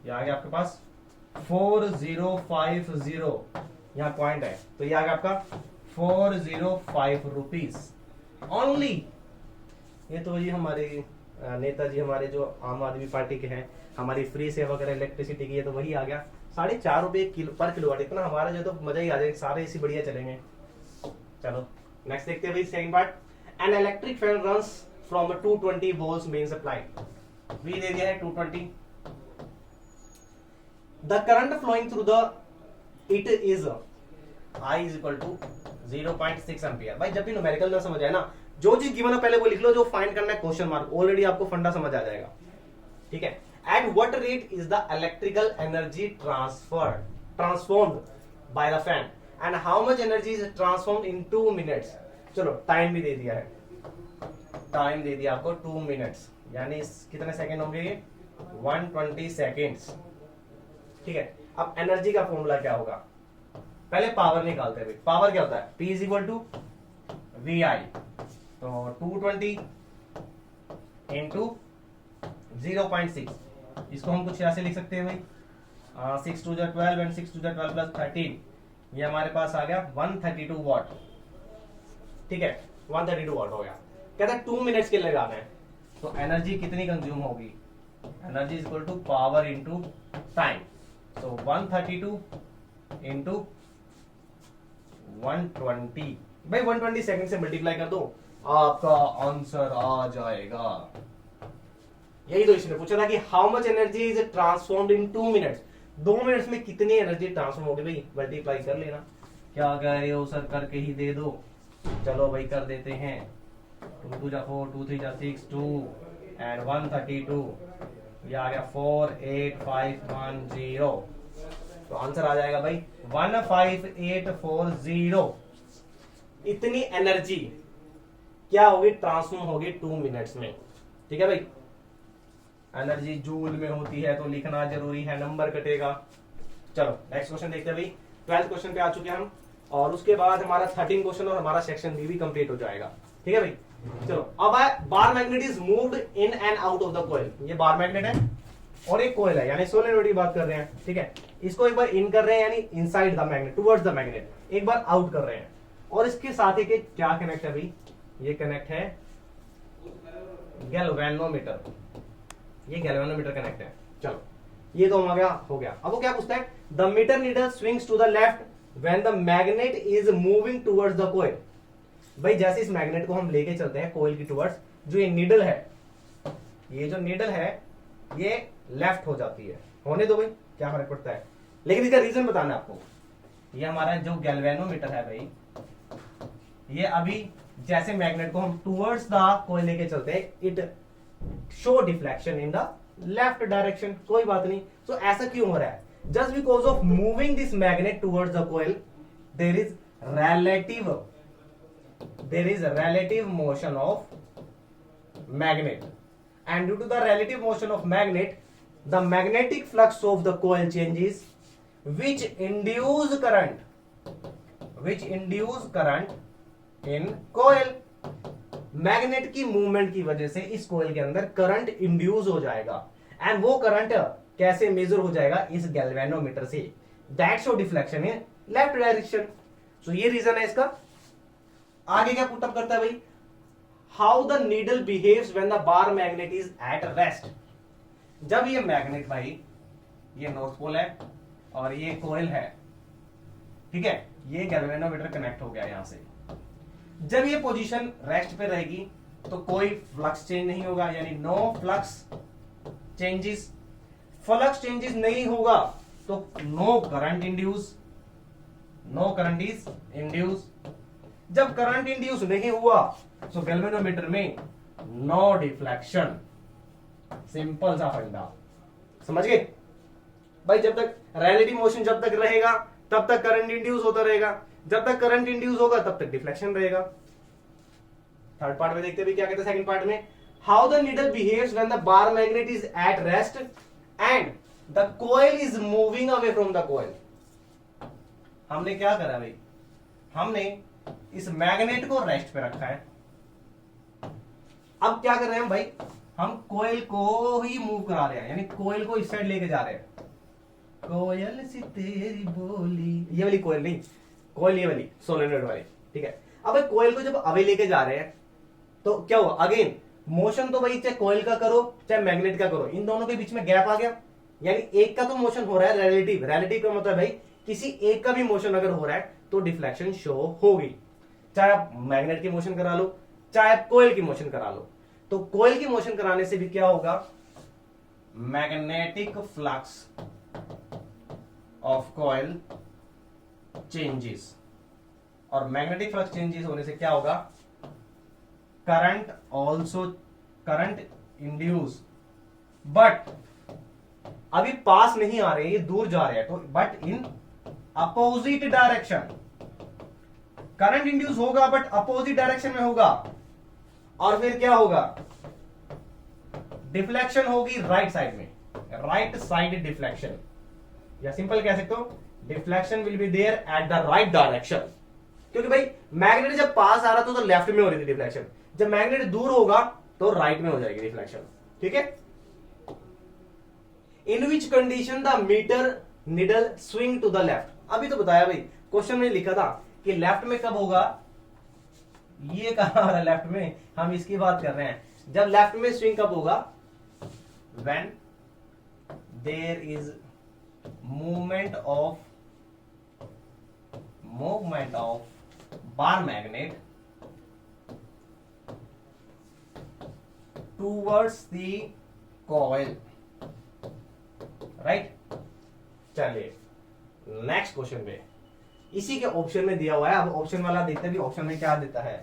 ये आ गया आपके पास 4050, यहाँ पॉइंट है, तो ये आ गया आपका 405 रुपीज ओनली। ये तो जी हमारे नेताजी, हमारे जो आम आदमी पार्टी के हैं, हमारी फ्री सेवा वगैरह इलेक्ट्रिसिटी की है, तो वही आ गया 4.5 रुपए पर किलोवाट। इतना हमारा जो तो मजा ही आ जाएगा, सारे इसी बढ़िया चलेंगे। चलो नेक्स्ट देखते हैं भाई, second part. An electric fan runs from 220 volts main supply. V दे दिया है 220। The current flowing through the it is I is equal to 0.6 ampere. भाई जब भी न्यूमेरिकल ना समझ आए ना, जो चीज गिवन है पहले वो लिख लो, जो फाइंड करना है क्वेश्चन मार्क, ऑलरेडी आपको फंडा समझ आ जाएगा, ठीक है। At what rate is the electrical energy transformed by the fan and how much energy is transformed in 2 minutes. चलो टाइम भी दे दिया है, टाइम दे दिया आपको 2 मिनट्स, यानी कितने सेकंड होंगे ये? 120 सेकेंड्स, ठीक है। अब एनर्जी का फॉर्मूला क्या होगा? पहले पावर निकालते हैं। पावर क्या होता है? P is equal to VI, तो 220 इंटू 0.6, इसको हम कुछ ऐसे लिख सकते हैं भाई, 6 2 12 एंड 6 2 12 प्लस 13, ये हमारे पास आ गया 132 वॉट, ठीक है, 132 वॉट हो गया। कहता है 2 मिनट्स के लिए लगाना है, तो एनर्जी कितनी कंज्यूम होगी? Energy is equal to power into time, तो 132 इंटू 120, भाई 120 सेकंड से मल्टीप्लाई कर दो, आपका आंसर आ जाएगा। यही तो इसने पूछा था कि how much energy is transformed in 2 minutes. 2 minutes में कितनी एनर्जी ट्रांसफॉर्म होगी भाई? मल्टीप्लाई कर लेना। क्या कह रहे हो सर? करके ही दे दो। चलो भाई कर देते हैं, 2 2 जा 4, 2 3 जा 6, 2 एंड 132, ये आ गया 48510। तो आंसर आ जाएगा भाई 15840। इतनी एनर्जी क्या होगी, ट्रांसफॉर्म होगी 2 मिनट्स में। ठीक है भाई, एनर्जी जूल में होती है तो लिखना जरूरी है, नंबर कटेगा। चलो नेक्स्ट क्वेश्चन देखते हैं भाई। 12th क्वेश्चन पे आ चुके हैं हम, और उसके बाद हमारा 13 क्वेश्चन और हमारा सेक्शन बी भी कंप्लीट हो जाएगा। ठीक है भाई, चलो अब आए, bar magnet is moved in and out of the coil. ये बार मैग्नेट है और एक कॉइल है, यानी सोलेनोइड की बात कर रहे हैं। ठीक है, इसको एक बार इन कर रहे हैं यानी inside the magnet towards the magnet, एक बार आउट कर रहे हैं, और इसके साथ एक क्या कनेक्ट है भाई, ये कनेक्ट है गैल्वेनोमीटर। ये गैल्वेनोमीटर कनेक्ट है। चलो ये तो हो गया। अब वो क्या पूछता है, the meter needle swings to the left when the magnet is moving towards the coil. भाई जैसे इस मैग्नेट को हम लेके चलते हैं कॉइल की टुवर्ड्स, जो ये नीडल है, ये जो नीडल है ये लेफ्ट हो जाती है। होने दो भाई, क्या फर्क पड़ता है, लेकिन इसका रीजन बताना है आपको। ये हमारा जो गैल्वेनोमीटर है भाई, ये अभी जैसे मैग्नेट को हम टुवर्ड्स द कॉइल लेके चलते हैं, it show deflection in the left direction. कोई बात नहीं, तो ऐसा क्यों हो रहा है, just because of moving this magnet towards the coil there is relative motion of magnet, and due to the relative motion of magnet the magnetic flux of the coil changes which induce current in coil। Magnet की movement की वजह से इस coil के अंदर current induce हो जाएगा, and वो करंट कैसे मेजर हो जाएगा, इस गैल्वेनोमीटर से, that show deflection in left direction. So ये रीजन है इसका। आगे क्या पुटअप करता है भाई, how the needle behaves when the bar magnet is at rest. जब ये मैग्नेट भाई, ये नॉर्थ पोल है और ये कॉइल है, ठीक है, ये गैल्वेनोमीटर कनेक्ट हो गया यहां से। जब ये पोजीशन रेस्ट पे रहेगी तो कोई फ्लक्स चेंज नहीं होगा, यानी no flux changes. Flux changes नहीं होगा तो no current induce, no current is induce. जब करंट इंड्यूस नहीं हुआ तो गैल्वेनोमीटर में नो डिफ्लेक्शन। सिंपल सा फंडा, समझ गए भाई। जब तक रिलेटिव मोशन जब तक रहेगा तब तक करंट इंड्यूस होता रहेगा, जब तक करंट इंड्यूस होगा तब तक डिफ्लेक्शन रहेगा। थर्ड पार्ट में देखते हैं क्या कहते हैं सेकंड पार्ट में, how the needle behaves when the bar magnet is at rest and the coil is moving away from the coil. हमने क्या करा भाई, हमने इस मैग्नेट को रेस्ट पे रखा है। अब क्या कर रहे हैं भाई, हम कोयल को ही मूव करा रहे हैं, यानी कोयल को इस साइड लेके जा रहे हैं। कोयल सी तेरी बोली, ये वाली कोयल नहीं, कोयल ये वाली सोलेनोइड वाली। ठीक है, अब भाई कोयल को जब अवे लेके जा रहे हैं तो क्या हुआ, अगेन मोशन तो भाई चाहे कोयल का करो चाहे मैग्नेट का करो, इन दोनों के बीच में गैप आ गया, यानी एक का तो मोशन हो रहा है रिलेटिव। रिलेटिव का मतलब भाई किसी एक का भी मोशन अगर हो रहा है तो डिफ्लेक्शन शो होगी, चाहे आप मैग्नेट की मोशन करा लो चाहे आप कोयल की मोशन करा लो। तो कोयल की मोशन कराने से भी क्या होगा, magnetic flux of coil changes, और मैग्नेटिक फ्लक्स चेंजेस होने से क्या होगा, current also, current induce, but अभी पास नहीं आ रहे, ये दूर जा रहे हैं, तो but in opposite direction. Current induce होगा बट अपोजिट डायरेक्शन में होगा, और फिर क्या होगा, डिफ्लेक्शन होगी राइट साइड में, राइट साइड डिफ्लेक्शन, या सिंपल कह सकते हो deflection will be there at the right direction. क्योंकि भाई मैग्नेट जब पास आ रहा था तो लेफ्ट में हो रही थी डिफ्लेक्शन, जब मैग्नेट दूर होगा तो राइट में हो जाएगी डिफ्लेक्शन। ठीक है, in which condition the meter needle swing to the left. अभी तो बताया भाई, क्वेश्चन में लिखा था कि लेफ्ट में कब होगा, ये कहा आ रहा लेफ्ट में, हम इसकी बात कर रहे हैं। जब लेफ्ट में स्विंग कब होगा, when there is movement of bar magnet towards the coil, right. चलिए नेक्स्ट क्वेश्चन पे, इसी के ऑप्शन में दिया हुआ है। अब ऑप्शन वाला देखते भी ऑप्शन में क्या देता है।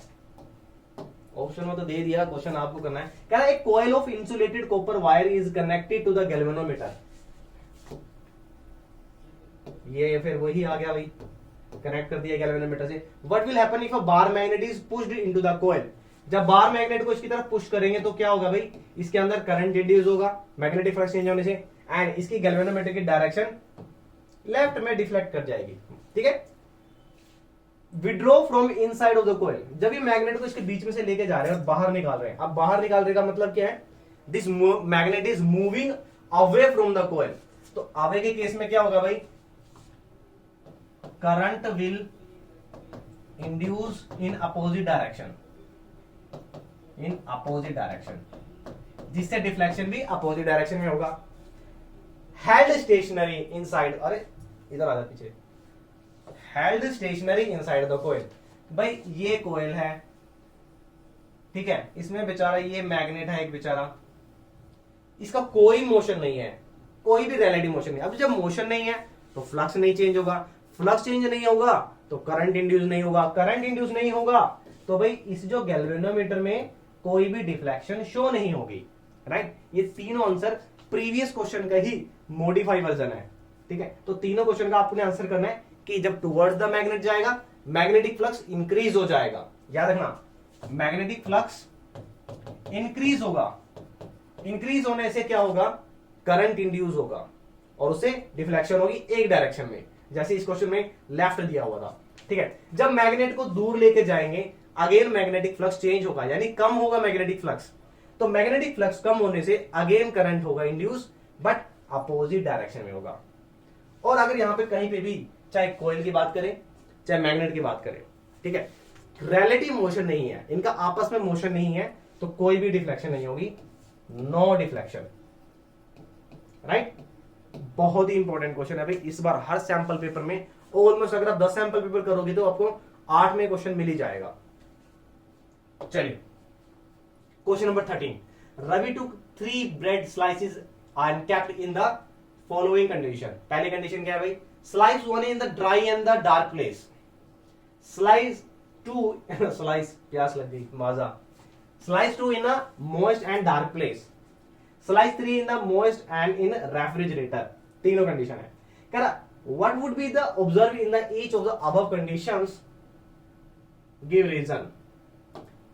ऑप्शन में तो दे दिया, क्वेश्चन आपको करना है। कह रहा है एक coil of insulated copper wire is connected to the galvanometer. ये फिर वही आ गया भाई, कनेक्ट कर दिया गैल्वेनोमीटर से। What will happen if a bar magnet is pushed into the coil, जब बार मैग्नेट को इसकी तरफ पुश करेंगे तो क्या होगा भाई, इसके अंदर करंट इंड्यूस होगा मैग्नेटिक फ्लक्स चेंज होने से, एंड इसकी गैल्वेनोमीटर की डायरेक्शन लेफ्ट में डिफ्लेक्ट कर जाएगी, ठीक है। Withdraw from inside of the coil, जब ये मैग्नेट को इसके बीच में से लेके जा रहे हैं और बाहर निकाल रहे हैं, अब बाहर निकाल रहे का मतलब क्या है, this magnet is moving away from the coil, तो अवे के केस में क्या होगा भाई, current will induce in opposite direction, in opposite direction, जिससे डिफ्लेक्शन भी अपोजिट डायरेक्शन में होगा। हेल्ड स्टेशनरी इनसाइड, अरे इधर आ जा पीछे, held stationary inside the coil, भाई ये कॉइल है, ठीक है, इसमें बेचारा ये मैग्नेट है एक बेचारा, इसका कोई मोशन नहीं है, कोई भी रिलेटिव मोशन नहीं। अब जब मोशन नहीं है तो फ्लक्स नहीं चेंज होगा, फ्लक्स चेंज नहीं होगा तो करंट इंड्यूस नहीं होगा, करंट इंड्यूस नहीं होगा तो भाई इस जो गैल्वेनोमीटर में कोई भी डिफ्लेक्शन शो नहीं होगी, राइट। ये तीनों आंसर प्रीवियस क्वेश्चन का ही मॉडिफाई वर्जन है, ठीक है। तो तीनों क्वेश्चन का आपने आंसर करना है कि जब टुवर्ड्स द मैग्नेट जाएगा मैग्नेटिक फ्लक्स इंक्रीज हो जाएगा, याद रखना, मैग्नेटिक फ्लक्स इंक्रीज होगा, इंक्रीज होने से क्या होगा, करंट इंड्यूस होगा और उससे डिफ्लेक्शन होगी एक डायरेक्शन में, जैसे इस क्वेश्चन में लेफ्ट दिया हुआ था, ठीक है। जब मैग्नेट को दूर लेके जाएंगे अगेन मैग्नेटिक फ्लक्स चेंज होगा, यानी कम होगा मैग्नेटिक फ्लक्स, तो मैग्नेटिक फ्लक्स कम होने से अगेन करंट होगा इंड्यूस, बट अपोजिट डायरेक्शन में होगा। और अगर यहां पे कहीं पे भी चाहे कॉइल की बात करें चाहे मैग्नेट की बात करें, ठीक है, रिलेटिव मोशन नहीं है, इनका आपस में मोशन नहीं है, तो कोई भी डिफ्लेक्शन नहीं होगी, नो डिफ्लेक्शन, राइट। बहुत ही इंपॉर्टेंट क्वेश्चन है भाई, इस बार हर सैंपल पेपर में ऑलमोस्ट, अगर आप 10 सैंपल पेपर करोगे तो आपको 8 में क्वेश्चन मिल ही जाएगा। चलिए question number 13, Ravi took 3 bread slices and kept in the following condition. पहली कंडीशन क्या है भाई, slice 1 in the dry and the dark place, slice 2 slice प्यास लग गई माजा, slice 2 in a moist and dark place, slice 3 in the moist and in refrigerator, तीनों condition है। कह रहा what would be the observe in the each of the above conditions, give reason.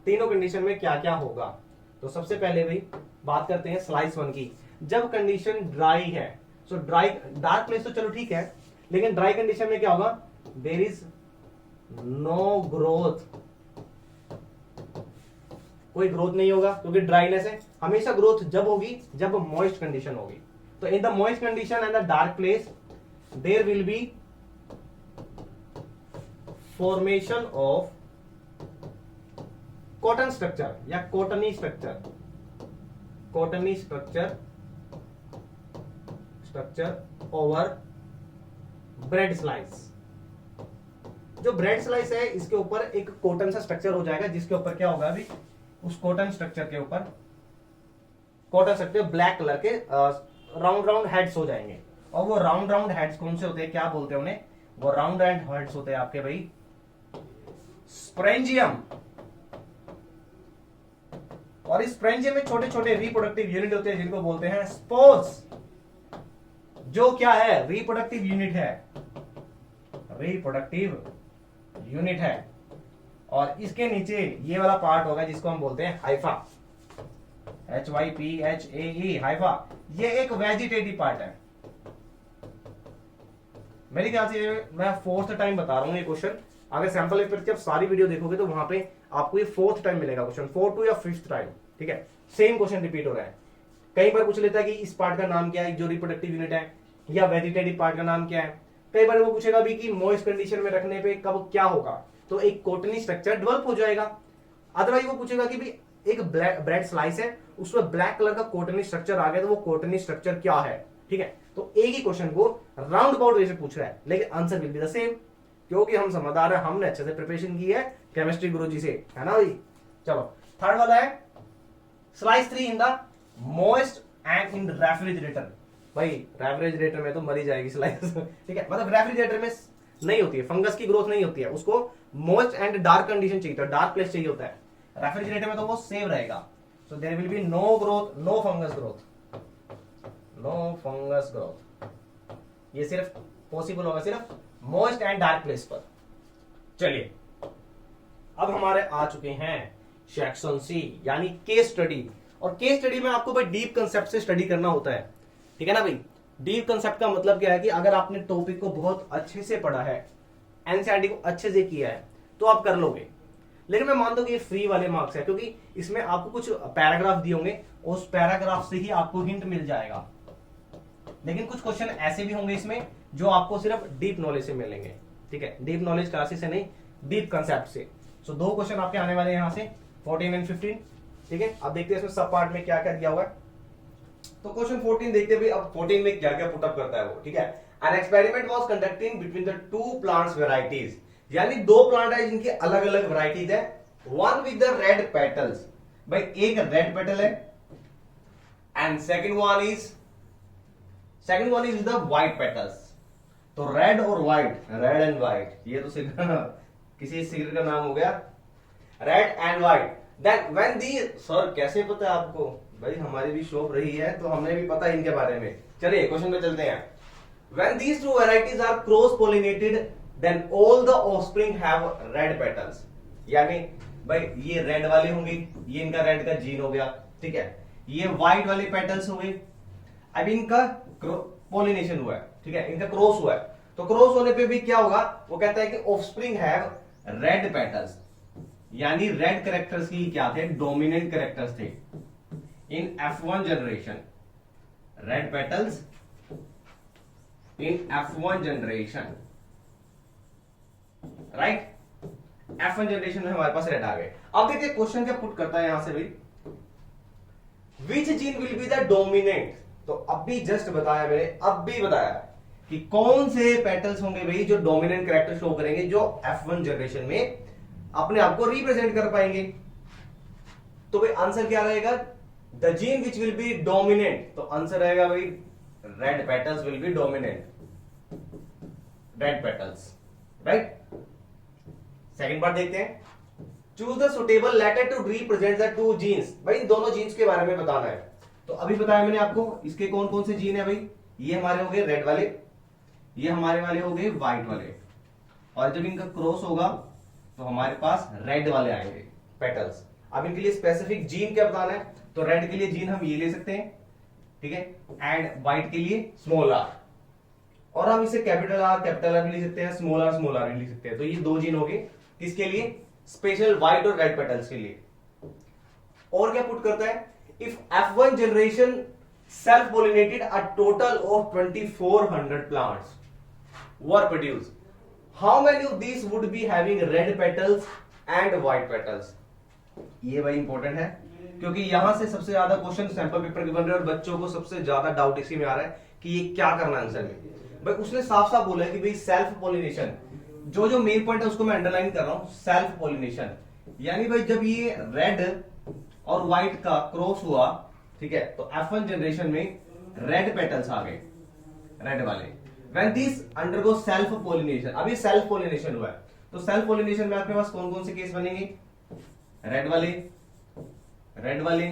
तीनों condition में क्या क्या होगा, तो सबसे पहले भाई बात करते हैं स्लाइस 1 की। जब कंडीशन ड्राई है, सो ड्राई, डार्क प्लेस तो चलो ठीक है, लेकिन ड्राई कंडीशन में क्या होगा, देयर इज नो ग्रोथ, कोई ग्रोथ नहीं होगा क्योंकि ड्राइनेस है। हमेशा ग्रोथ जब होगी जब मॉइस्ट कंडीशन होगी, तो in the moist condition and the dark place there will be formation of cotton structure या cottony structure, cottony structure over bread slice. जो ब्रेड स्लाइस है इसके ऊपर एक कॉटन सा स्ट्रक्चर हो जाएगा, जिसके ऊपर क्या होगा अभी, उस कॉटन स्ट्रक्चर के ऊपर, कॉटन स्ट्रक्चर ब्लैक कलर के राउंड राउंड हेड्स हो जाएंगे। और वो राउंड राउंड हेड्स कौन से होते हैं, क्या बोलते हैं उन्हें, वो राउंड राउंड हेड्स होते हैं आपके भाई स्प्रेंजियम। और इस स्प्रेंजियम में छोटे छोटे रिप्रोडक्टिव यूनिट होते हैं जिनको बोलते हैं स्पोर्स, जो क्या है, रिप्रोडक्टिव यूनिट है, रिप्रोडक्टिव यूनिट है। और इसके नीचे ये वाला पार्ट होगा जिसको हम बोलते हैं हाइफा, HYPHAE, हाइफा। ये एक वेजिटेटिव पार्ट है। मेरे ख्याल से मैं 4th टाइम बता रहा हूं ये क्वेश्चन, अगर सैंपल पेपर जब सारी वीडियो देखोगे तो वहां पे आपको ये 4th टाइम मिलेगा क्वेश्चन, 4th या 5th टाइम, ठीक है। सेम क्वेश्चन रिपीट हो रहा है, कई बार पूछ लेता है कि इस पार्ट का नाम क्या है जो रिप्रोडक्टिव यूनिट है, या वेजिटेटिव पार्ट का नाम क्या है। कई बार वो पूछेगा भी कि मॉइस्ट कंडीशन में रखने पे कब क्या होगा, तो एक कॉटनी स्ट्रक्चर डेवलप हो जाएगा। अदरवाइज वो पूछेगा कि भी एक ब्रेड स्लाइस है उसमें ब्लैक कलर का कॉटनी स्ट्रक्चर आ गया, तो वो कॉटनी स्ट्रक्चर क्या है, ठीक है। तो एक ही क्वेश्चन को राउंड अबाउट वे से पूछ रहा है, लेकिन answer will be the same, क्योंकि हम समझदार है, हमने अच्छे से प्रिपरेशन की है केमिस्ट्री गुरुजी से, है ना भाई। चलो थर्ड वाला है slice 3 in the moist and in refrigerator. भाई रेफ्रिजरेटर में तो मरी जाएगी स्लाइस, ठीक है, मतलब रेफ्रिजरेटर में नहीं होती है, फंगस की ग्रोथ नहीं होती है, उसको मॉइस्ट एंड डार्क कंडीशन चाहिए, तो डार्क प्लेस चाहिए होता है। रेफ्रिजरेटर में तो वो सेव रहेगा, so there will be no growth, no fungus growth, no fungus growth. ये सिर्फ पॉसिबल होगा सिर्फ मॉइस्ट एंड डार्क प्लेस पर। चलिए अब हमारे आ चुके हैं सेक्शन सी यानी केस स्टडी। और केस स्टडी में आपको भाई डीप कंसेप्ट से स्टडी करना होता है, ठीक है ना भाई। डीप कंसेप्ट का मतलब क्या है कि अगर आपने टॉपिक को बहुत अच्छे से पढ़ा है, एनसीईआरटी को अच्छे से किया है, तो आप कर लोगे। लेकिन मैं मानता हूं कि ये फ्री वाले मार्क्स है, क्योंकि इसमें आपको कुछ पैराग्राफ दिए होंगे, उस पैराग्राफ से ही आपको हिंट मिल जाएगा। लेकिन कुछ क्वेश्चन ऐसे भी होंगे इसमें जो आपको सिर्फ डीप नॉलेज से मिलेंगे, ठीक है। डीप नॉलेज क्लासेस से नहीं, डीप कंसेप्ट से। सो 2 क्वेश्चन आपके आने वाले हैं यहाँ से 14 एंड 15, ठीक है। अब देखते हैं इसमें सब पार्ट में क्या क्या दिया हुआ है। तो क्वेश्चन 14 देखते हैं भाई, अब 14 में क्या क्या पुटअप करता है वो, ठीक है। An experiment was conducting between the 2 plants varieties, यानी 2 प्लांट है जिनकी अलग अलग वेराइटीज है। One with the red petals, भाई एक रेड पेटल है, and second one is the white petals. तो रेड और व्हाइट, रेड एंड व्हाइट, ये तो किसी सिगर का नाम हो गया, red and white. Then when the, sir कैसे पता है आपको? भाई हमारी भी शॉप रही है तो हमें भी पता है इनके बारे में। चलिए क्वेश्चन पे चलते हैं। When these 2 varieties are cross pollinated, then all the offspring have red petals। यानी भाई ये रेड वाले होंगे, ये इनका रेड का जीन हो गया, ठीक है। ये व्हाइट वाले पेटल्स हो गए, अब इनका पोलिनेशन हुआ है, ठीक है, इनका क्रॉस हुआ है। तो क्रॉस होने पे भी क्या होगा, वो कहता है कि ऑफस्प्रिंग हैव रेड पेटल्स, यानी रेड कैरेक्टर्स की क्या थे, डोमिनेंट कैरेक्टर्स थे इन F1 जनरेशन। रेड पेटल्स इन F1 generation, right. F1 generation में हमारे पास रेड आ गए। अब देखिए क्वेश्चन क्या पुट करता है यहां से भाई, which gene will be the dominant. तो अब भी जस्ट बताया मैंने, अब भी बताया कि कौन से पेटल्स होंगे भाई जो डोमिनेंट कैरेक्टर शो करेंगे, जो F1 जनरेशन में अपने आप को रिप्रेजेंट कर पाएंगे। तो भाई आंसर क्या रहेगा, the gene which will be dominant. तो आंसर रहेगा भाई red petals will be dominant, red petals, right. Second part देखते हैं। Choose the suitable letter to represent the 2 genes. भाई इन दोनों जीन्स के बारे में बताना है। तो अभी बताया मैंने आपको इसके कौन कौन से जीन है भाई, ये हमारे हो गए रेड वाले, ये हमारे वाले हो गए व्हाइट वाले, और जब इनका क्रॉस होगा तो हमारे पास रेड वाले आएंगे पेटल्स। अब इनके लिए स्पेसिफिक जीन क्या बताना है, तो रेड के लिए जीन हम ये ले सकते हैं, ठीक है, एंड व्हाइट के लिए स्मॉल आर, और हम इसे कैपिटल आर भी लिख सकते हैं, स्मॉल आर भी लिख सकते हैं। तो ये 2 जीन हो गए किसके लिए, स्पेशल व्हाइट और रेड पेटल्स के लिए। और क्या पुट करता है, if F1 generation self pollinated a total of 2400 plants were produce, how many of these would be having red petals and white petals. ये भाई इंपॉर्टेंट है, क्योंकि यहां से सबसे ज्यादा क्वेश्चन सैंपल पेपर के बन रहे हैं, और बच्चों को सबसे ज्यादा डाउट इसी में आ रहा है कि ये क्या करना है आंसर में। भाई उसने साफ साफ बोला है कि भाई सेल्फ पोलिनेशन, जो जो मेन पॉइंट है उसको मैं अंडरलाइन कर रहा हूं, सेल्फ पोलिनेशन, यानी भाई जब ये रेड और व्हाइट का क्रॉस हुआ, ठीक है, तो F1 जनरेशन में रेड पेटल्स आ गए, रेड वाले। When this undergo self pollination, अभी सेल्फ पोलिनेशन हुआ है, तो सेल्फ पोलिनेशन में आपके पास कौन कौन से केस बनेंगे, रेड वाले, रेड वाले,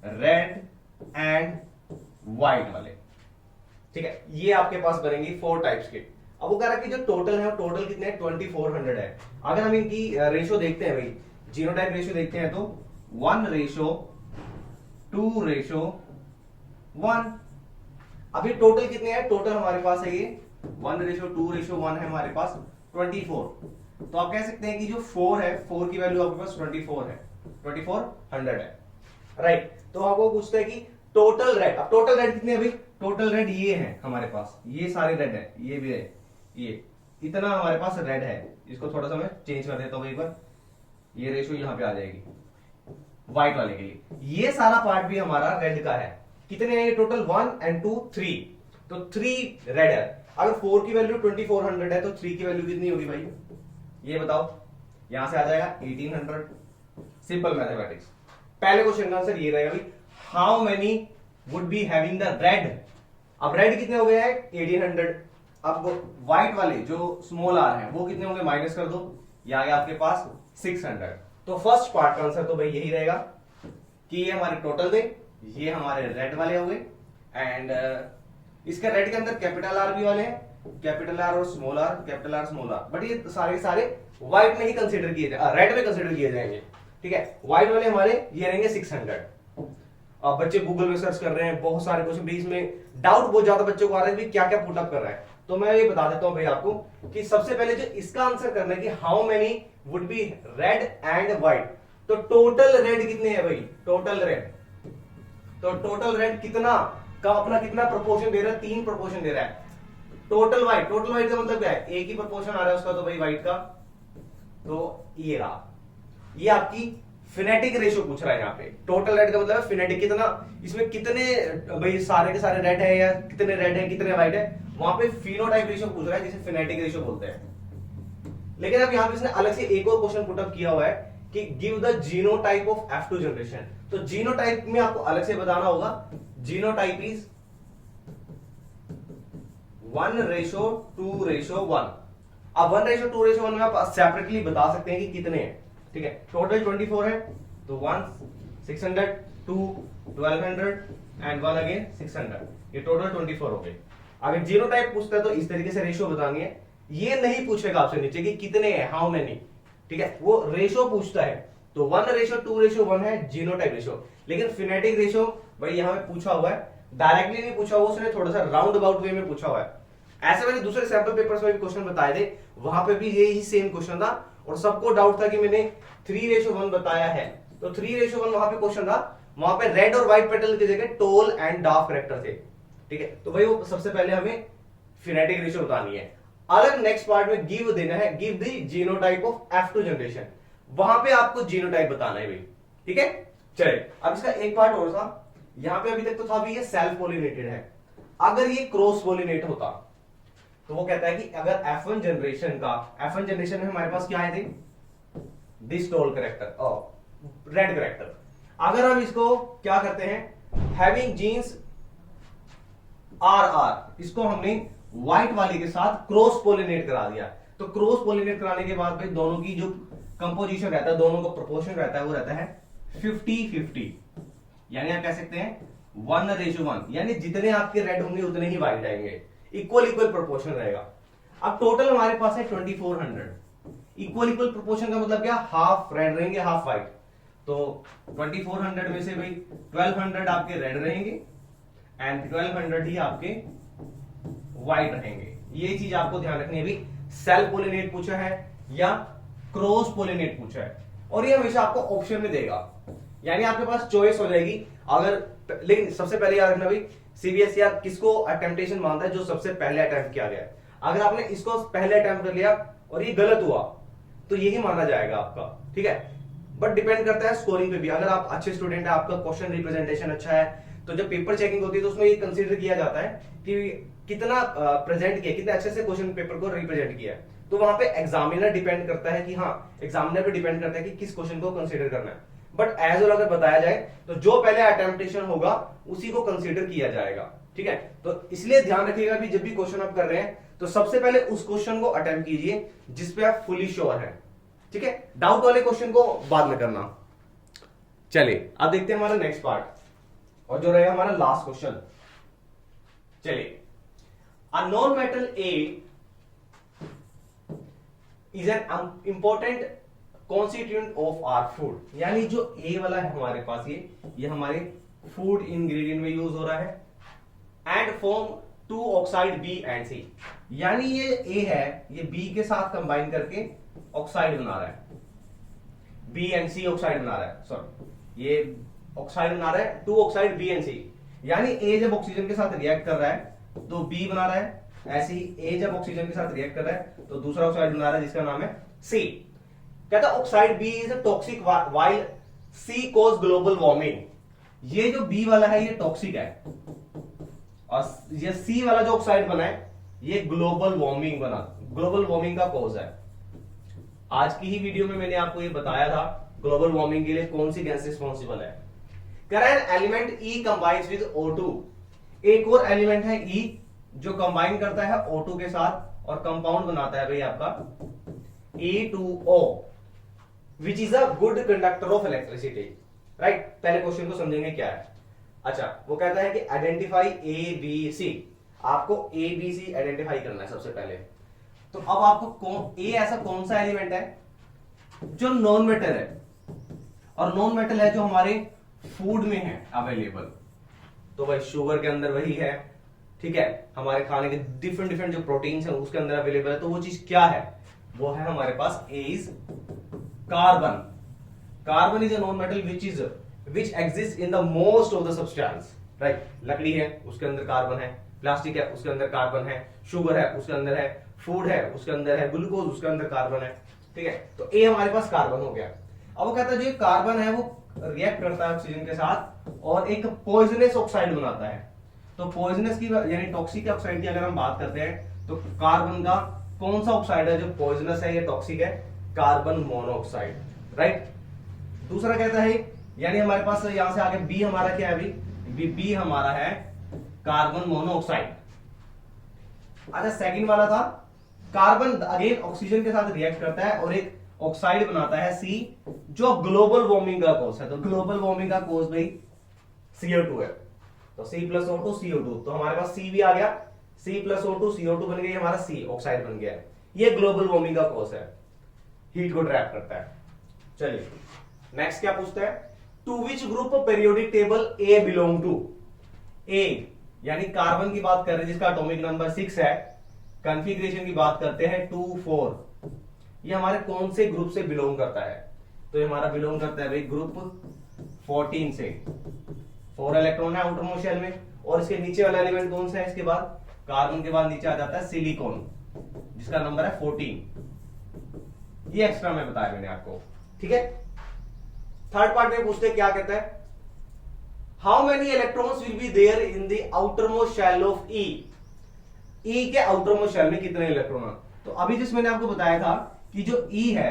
रेड एंड व्हाइट वाले, ठीक है, ये आपके पास बनेंगे 4 टाइप्स के। अब वो कह रहा है कि जो टोटल है वो टोटल कितने हैं, 2400 है। अगर हम इनकी रेशो देखते हैं भाई, जीनोटाइप रेशो देखते हैं तो 1:2:1। अभी टोटल कितने हैं, टोटल हमारे पास है ये 1:2:1 है हमारे पास 24। तो आप कह सकते हैं कि जो 4 है, 4 की वैल्यू आपके पास 24 है, 2400 है, राइट। तो आपको पूछता है कि टोटल रेड, अब टोटल रेड कितने हैं भाई, टोटल रेड ये है हमारे पास, ये सारे रेड है, ये भी है, ये इतना हमारे पास रेड है। इसको थोड़ा सा मैं चेंज कर देता हूं एक बार, ये रेशो यहां पे आ जाएगी व्हाइट वाले के लिए। ये सारा पार्ट भी हमारा रेड का है। कितने हैं टोटल, 1 and 2 3, तो 3 रेड है। अगर 4 की वैल्यू 2400 है तो 3 की वैल्यू कितनी होगी भाई, ये बताओ। यहां से आ जाएगा 1800, सिंपल मैथमेटिक्स। पहले क्वेश्चन का आंसर ये रहेगा भाई, how many would be having the red. अब रेड कितने हो गए हैं 1800। अब व्हाइट वाले जो स्मॉल आर है वो कितने होंगे, माइनस कर दो, ये आ गया आपके पास 600। तो फर्स्ट पार्ट का आंसर तो भाई यही रहेगा कि ये हमारे टोटल थे, ये हमारे रेड वाले हो गए, एंड इसके रेड के अंदर कैपिटल आर भी वाले हैं, कैपिटल आर और small R, capital R small R, but ये सारे के सारे व्हाइट में ही कंसीडर किए जाए, रेड में कंसीडर किए जाएंगे, ठीक है। व्हाइट वाले हमारे ये रहेंगे 600। अब बच्चे गूगल में सर्च कर रहे हैं, बहुत सारे क्वेश्चन भी इसमें डाउट बहुत ज्यादा बच्चों को आ रहा है कि क्या क्या पुटअप कर रहा है, तो मैं ये बता देता हूं भाई आपको कि सबसे पहले जो इसका आंसर करना है कि how many would be red and white, तो टोटल रेड कितने हैं भाई, टोटल रेड, तो टोटल रेड कितना का अपना कितना प्रोपोर्शन दे रहा है, 3 प्रोपोर्शन दे रहा है। टोटल व्हाइट, टोटल व्हाइट का मतलब क्या है, एक ही प्रोपोर्शन आ रहा है उसका, तो भाई व्हाइट का तो ये रहा, ये आपकी फिनेटिक रेशियो पूछ रहा है यहाँ पे। टोटल रेड का मतलब है फिनेटिक, कितना इसमें कितने भाई सारे के सारे रेड है या कितने रेड है कितने व्हाइट है, वहां पे फिनोटाइप रेशियो पूछ रहा है जिसे फिनेटिक रेशियो बोलते हैं। लेकिन अब यहाँ पे इसने अलग से एक और क्वेश्चन पुटअप किया हुआ है कि give the genotype of F2 generation, तो जीनोटाइप में आपको अलग से बताना होगा, जीनोटाइप इज 1:2:1। अब 1:2:1 में आप सेपरेटली बता सकते हैं कि कितने हैं, ठीक है। टोटल 24 है, तो 1 600, 2 1200 एंड 1 अगेन 600, ये टोटल 24 हो गए। अगर जीनोटाइप पूछता है तो इस तरीके से रेशियो बतानी है, ये नहीं पूछेगा आपसे नीचे कि कितने हैं, हाउ मेनी, ठीक है, वो रेशियो पूछता है। तो 1:2:1 है जीनोटाइप रेशियो, लेकिन फिनेटिक रेशियो भाई यहां पे पूछा हुआ है, डायरेक्टली नहीं पूछा हुआ, उसने थोड़ा सा राउंड अबाउट वे में पूछा हुआ है। ऐसे मैंने दूसरे सैंपल पेपर्स में भी क्वेश्चन बताए थे, वहां पे भी यही सेम क्वेश्चन था और सबको डाउट था कि मैंने 3:1 बताया है, तो 3:1 वहां पे क्वेश्चन था, वहां पे रेड और व्हाइट पेटल की जगह टोल एंड डार्क कैरेक्टर थे, ठीक है। तो भाई वो सबसे पहले हमें फिनेटिक रेशियो बतानी है। अलग नेक्स्ट पार्ट में गिव देना है, give the genotype of F2 generation, वहां पे आपको जीनोटाइप बताना है भाई, ठीक है। चलिए अब इसका एक पार्ट और था, यहां पे अभी तक तो था भी ये सेल्फ पोलिनेटेड है, अगर ये क्रॉस पोलिनेट होता तो वो कहता है कि अगर F1 जनरेशन का, F1 जनरेशन में हमारे पास क्या आए थे, दिस टोल करेक्टर और रेड करेक्टर, अगर हम इसको क्या करते हैं, हैविंग जीन्स RR, इसको हमने व्हाइट वाले के साथ क्रॉस पोलिनेट करा दिया, तो क्रॉस पोलिनेट कराने के बाद भाई दोनों की जो कंपोजिशन रहता है, दोनों का प्रोपोर्शन रहता है, वो रहता है 50-50, यानी आप कह सकते हैं 1:1, यानी जितने आपके रेड होंगे उतने ही व्हाइट आएंगे, इक्वल इक्वल प्रोपोर्शन रहेगा। अब टोटल हमारे पास है 2400, इक्वल इक्वल प्रोपोर्शन का मतलब क्या, हाफ रेड रहेंगे हाफ व्हाइट, तो 2400 में से भाई 1200 आपके रेड रहेंगे एंड 1200 ही आपके व्हाइट रहेंगे। ये चीज आपको ध्यान रखनी है, अभी सेल्फ पोलिनेट पूछा है या क्रॉस पोलिनेट पूछा है, और ये हमेशा आपको ऑप्शन में देगा, यानी आपके पास चॉइस हो जाएगी। अगर लेकिन सबसे पहले याद रखना भाई, सीबीएसई किसको अटेम्प्टेशन मानता है, जो सबसे पहले अटेम्प्ट किया गया है। अगर आपने इसको पहले अटेम्प्ट कर लिया और ये गलत हुआ तो यही माना जाएगा आपका, ठीक है। बट डिपेंड करता है स्कोरिंग पे भी, अगर आप अच्छे स्टूडेंट है, आपका क्वेश्चन रिप्रेजेंटेशन अच्छा है, तो जब पेपर चेकिंग होती है तो उसमें ये कंसीडर किया जाता है कि कितना प्रेजेंट किया, कितने अच्छे से क्वेश्चन पेपर को रिप्रेजेंट किया है। तो वहां पे एग्जामिनर डिपेंड करता है कि हाँ, एग्जामिनर पे डिपेंड करता है कि किस क्वेश्चन को कंसीडर करना है। बट एज वेल अगर बताया जाए तो जो पहले अटेम्प्टेशन होगा उसी को कंसीडर किया जाएगा, ठीक है। तो इसलिए ध्यान रखिएगा भी जब भी क्वेश्चन आप कर रहे हैं तो सबसे पहले उस क्वेश्चन को अटेम्प्ट कीजिए जिसपे आप फुली श्योर हैं, ठीक है। डाउट वाले क्वेश्चन को बाद में करना। चलिए अब देखते हैं हमारा नेक्स्ट पार्ट, और जो रहेगा हमारा लास्ट क्वेश्चन। चलिए, a non metal A is an important constituent of our food, यानी जो ए वाला है हमारे पास, ये हमारे फूड इंग्रेडिएंट में यूज हो रहा है, and form 2 oxide B and C, यानी ये ए है, ये बी के साथ कंबाइन करके ऑक्साइड बना रहा है, बी एंड सी ऑक्साइड बना रहा है, सॉरी ये ऑक्साइड बना रहा है 2 ऑक्साइड बी एंड सी, यानी ए जब ऑक्सीजन के साथ रिएक्ट कर रहा है तो बी बना रहा है, ऐसे ही ए जब ऑक्सीजन के साथ रिएक्ट कर रहा है तो दूसरा ऑक्साइड बना रहा है जिसका नाम है सी। कहता oxide B is toxic while C cause global warming, ये जो बी वाला है ये टॉक्सिक है, और ये सी वाला जो ऑक्साइड बना है ये ग्लोबल वार्मिंग बना, ग्लोबल वार्मिंग का कॉज है। आज की ही वीडियो में मैंने आपको ये बताया था ग्लोबल वार्मिंग के लिए कौन सी गैस रिस्पॉन्सिबल है। कह रहा है element E combines with O2, एक और एलिमेंट है ई जो कंबाइन करता है O2 के साथ और कंपाउंड बनाता है भाई आपका E2O, which is a good conductor of electricity, right. पहले क्वेश्चन को समझेंगे क्या है। अच्छा, वो कहता है कि आइडेंटिफाई ए बी सी, आपको ए बी सी आइडेंटिफाई करना है सबसे पहले। तो अब आपको ए ऐसा कौन सा एलिमेंट है जो नॉन मेटल है, और नॉन मेटल है जो हमारे फूड में है अवेलेबल। तो भाई शुगर के अंदर वही है, ठीक है, हमारे खाने के डिफरेंट डिफरेंट जो प्रोटीन्स हैं उसके अंदर अवेलेबल है। तो वो चीज क्या है, वो है हमारे पास A is carbon. Carbon is a non metal which exist in the most of the substance, right. लकड़ी है उसके अंदर कार्बन है, प्लास्टिक है उसके अंदर कार्बन है, शुगर है उसके अंदर है, फूड है उसके अंदर है, ग्लूकोज उसके अंदर कार्बन है, ठीक है। तो ए हमारे पास कार्बन हो गया। अब वो कहता है जो ये कार्बन है वो रिएक्ट करता है ऑक्सीजन के साथ और एक पॉइजनस ऑक्साइड बनाता है। तो पॉइजनस की यानी टॉक्सिक ऑक्साइड की अगर हम बात करते हैं तो कार्बन का कौन सा ऑक्साइड है जो पॉइजनस है या टॉक्सिक है, कार्बन मोनोऑक्साइड, राइट। दूसरा कहता है यानी हमारे पास यहां से आगे बी हमारा क्या है अभी, बी हमारा है कार्बन मोनोऑक्साइड। अच्छा सेकंड वाला था कार्बन अगेन ऑक्सीजन के साथ रिएक्ट करता है और एक ऑक्साइड बनाता है सी जो ग्लोबल वार्मिंग का कॉज है। तो ग्लोबल वार्मिंग का कॉज भाई CO2 है, तो C प्लस O2 CO2। तो हमारे पास C भी आ गया, C प्लस O2 CO2 बन गया, हमारा C ऑक्साइड बन गया। ये ग्लोबल वार्मिंग का कॉज है, हीट को ट्रैप करता है। चलिए नेक्स्ट क्या पूछता है, to which group periodic table A belong to. A यानी कार्बन की बात कर रहे हैं जिसका एटॉमिक नंबर 6 है, कॉन्फ़िगरेशन की बात करते हैं 2 4, ये हमारे कौन से ग्रुप से बिलोंग करता है। तो ये हमारा बिलोंग करता है भाई ग्रुप 14 से। 4 इलेक्ट्रॉन है आउटर मोस्ट शेल में, और इसके नीचे वाला एलिमेंट कौन सा है, इसके बाद कार्बन के बाद नीचे आ जाता है सिलिकॉन जिसका नंबर है 14। ये एक्स्ट्रा में बताया मैंने आपको, ठीक है। थर्ड पार्ट में पूछते क्या कहता है, how many electrons will be there in the outer most shell of E. E के आउटर मोस्ट शेल में कितने इलेक्ट्रॉन है। तो अभी जिस मैंने आपको बताया था कि जो ई है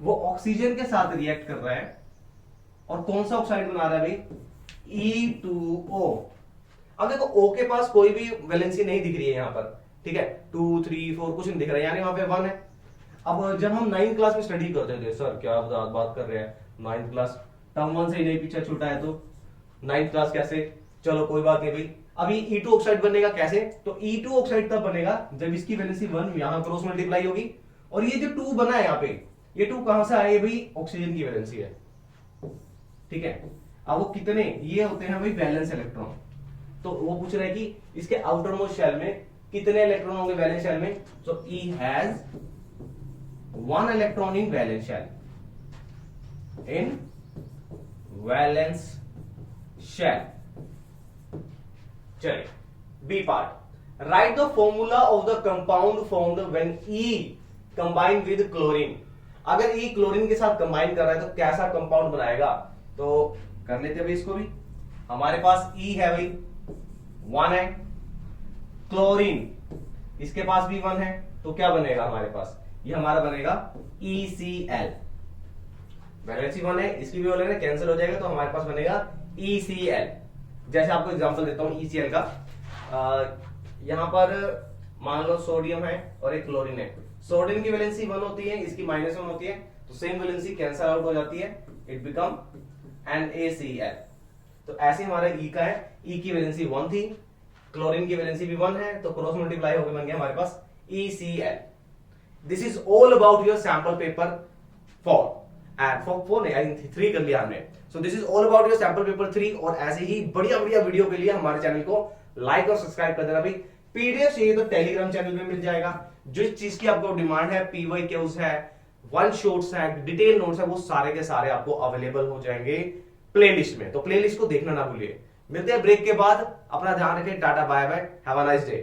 वो ऑक्सीजन के साथ रिएक्ट कर रहा है और कौन सा ऑक्साइड बना रहा है भाई, E2O। अब देखो O के पास कोई भी वैलेंसी नहीं दिख रही है यहां पर, ठीक है, 2 3 4 कुछ नहीं दिख रहा है, यानी वहां पे 1 है। अब जब हम 9th क्लास में स्टडी करते थे, सर क्या बात कर रहे हैं 9th क्लास, टर्म 1 से ही नहीं पीछा छूटा है तो 9th क्लास कैसे, चलो कोई बात नहीं भाई। अभी E2 ऑक्साइड बनेगा कैसे, तो E2 ऑक्साइड तब बनेगा जब इसकी वैलेंसी 1 यहां क्रॉस मल्टीप्लाई होगी, और ये जो 2 बना है यहाँ पे, ये 2 कहां से आए भाई, ऑक्सीजन की वैलेंसी है, ठीक है। अब वो कितने ये होते हैं भाई वैलेंस इलेक्ट्रॉन। तो वो पूछ रहा है कि इसके आउटर मोस्ट शेल में कितने इलेक्ट्रॉन होंगे वैलेंस शेल में। तो E has 1 electron in valence shell, in valence shell. चलिए B part, write the formula of the compound formed when E combine with chlorine. अगर E क्लोरीन के साथ combine कर रहा है तो कैसा कंपाउंड बनाएगा, तो कर लेते हैं इसको भी। हमारे पास E है भाई 1 है, क्लोरीन इसके पास भी 1 है, तो क्या बनेगा हमारे पास, ये हमारा बनेगा ECl। वैलेंसी 1 है, इसकी भी बोलेंगे कैंसिल हो जाएगा, तो हमारे पास बनेगा ECl। जैसे आपको एग्जांपल देता हूं ECl का, यहां पर मान लो सोडियम है और एक क्लोरीन है, सोडियम की वैलेंसी 1 होती है, इसकी -1 होती है, तो सेम वैलेंसी कैंसिल आउट हो जाती है, इट बिकम NaCl। तो ऐसे हमारा E का है, E की वैलेंसी 1 थी, क्लोरीन की वैलेंसी भी 1 है, तो क्रॉस मल्टीप्लाई होकर बन गया हमारे पास ECl। This is all about your sample paper 4 and for नहीं, आई थिंक 3 कर लिया हमने। So this is all about your sample paper 3, और ऐसे ही बढ़िया बढ़िया वीडियो के लिए हमारे चैनल को लाइक और सब्सक्राइब कर देना भाई। पीडीएफ चाहिए तो टेलीग्राम चैनल में मिल जाएगा, जिस चीज की आपको डिमांड है, PYQs है, वन शॉट्स है, डिटेल नोट्स है, वो सारे के सारे आपको अवेलेबल हो जाएंगे प्लेलिस्ट में, तो प्लेलिस्ट को देखना ना भूलिए। मिलते हैं ब्रेक के बाद, अपना ध्यान रखें, tata bye bye, have a nice day.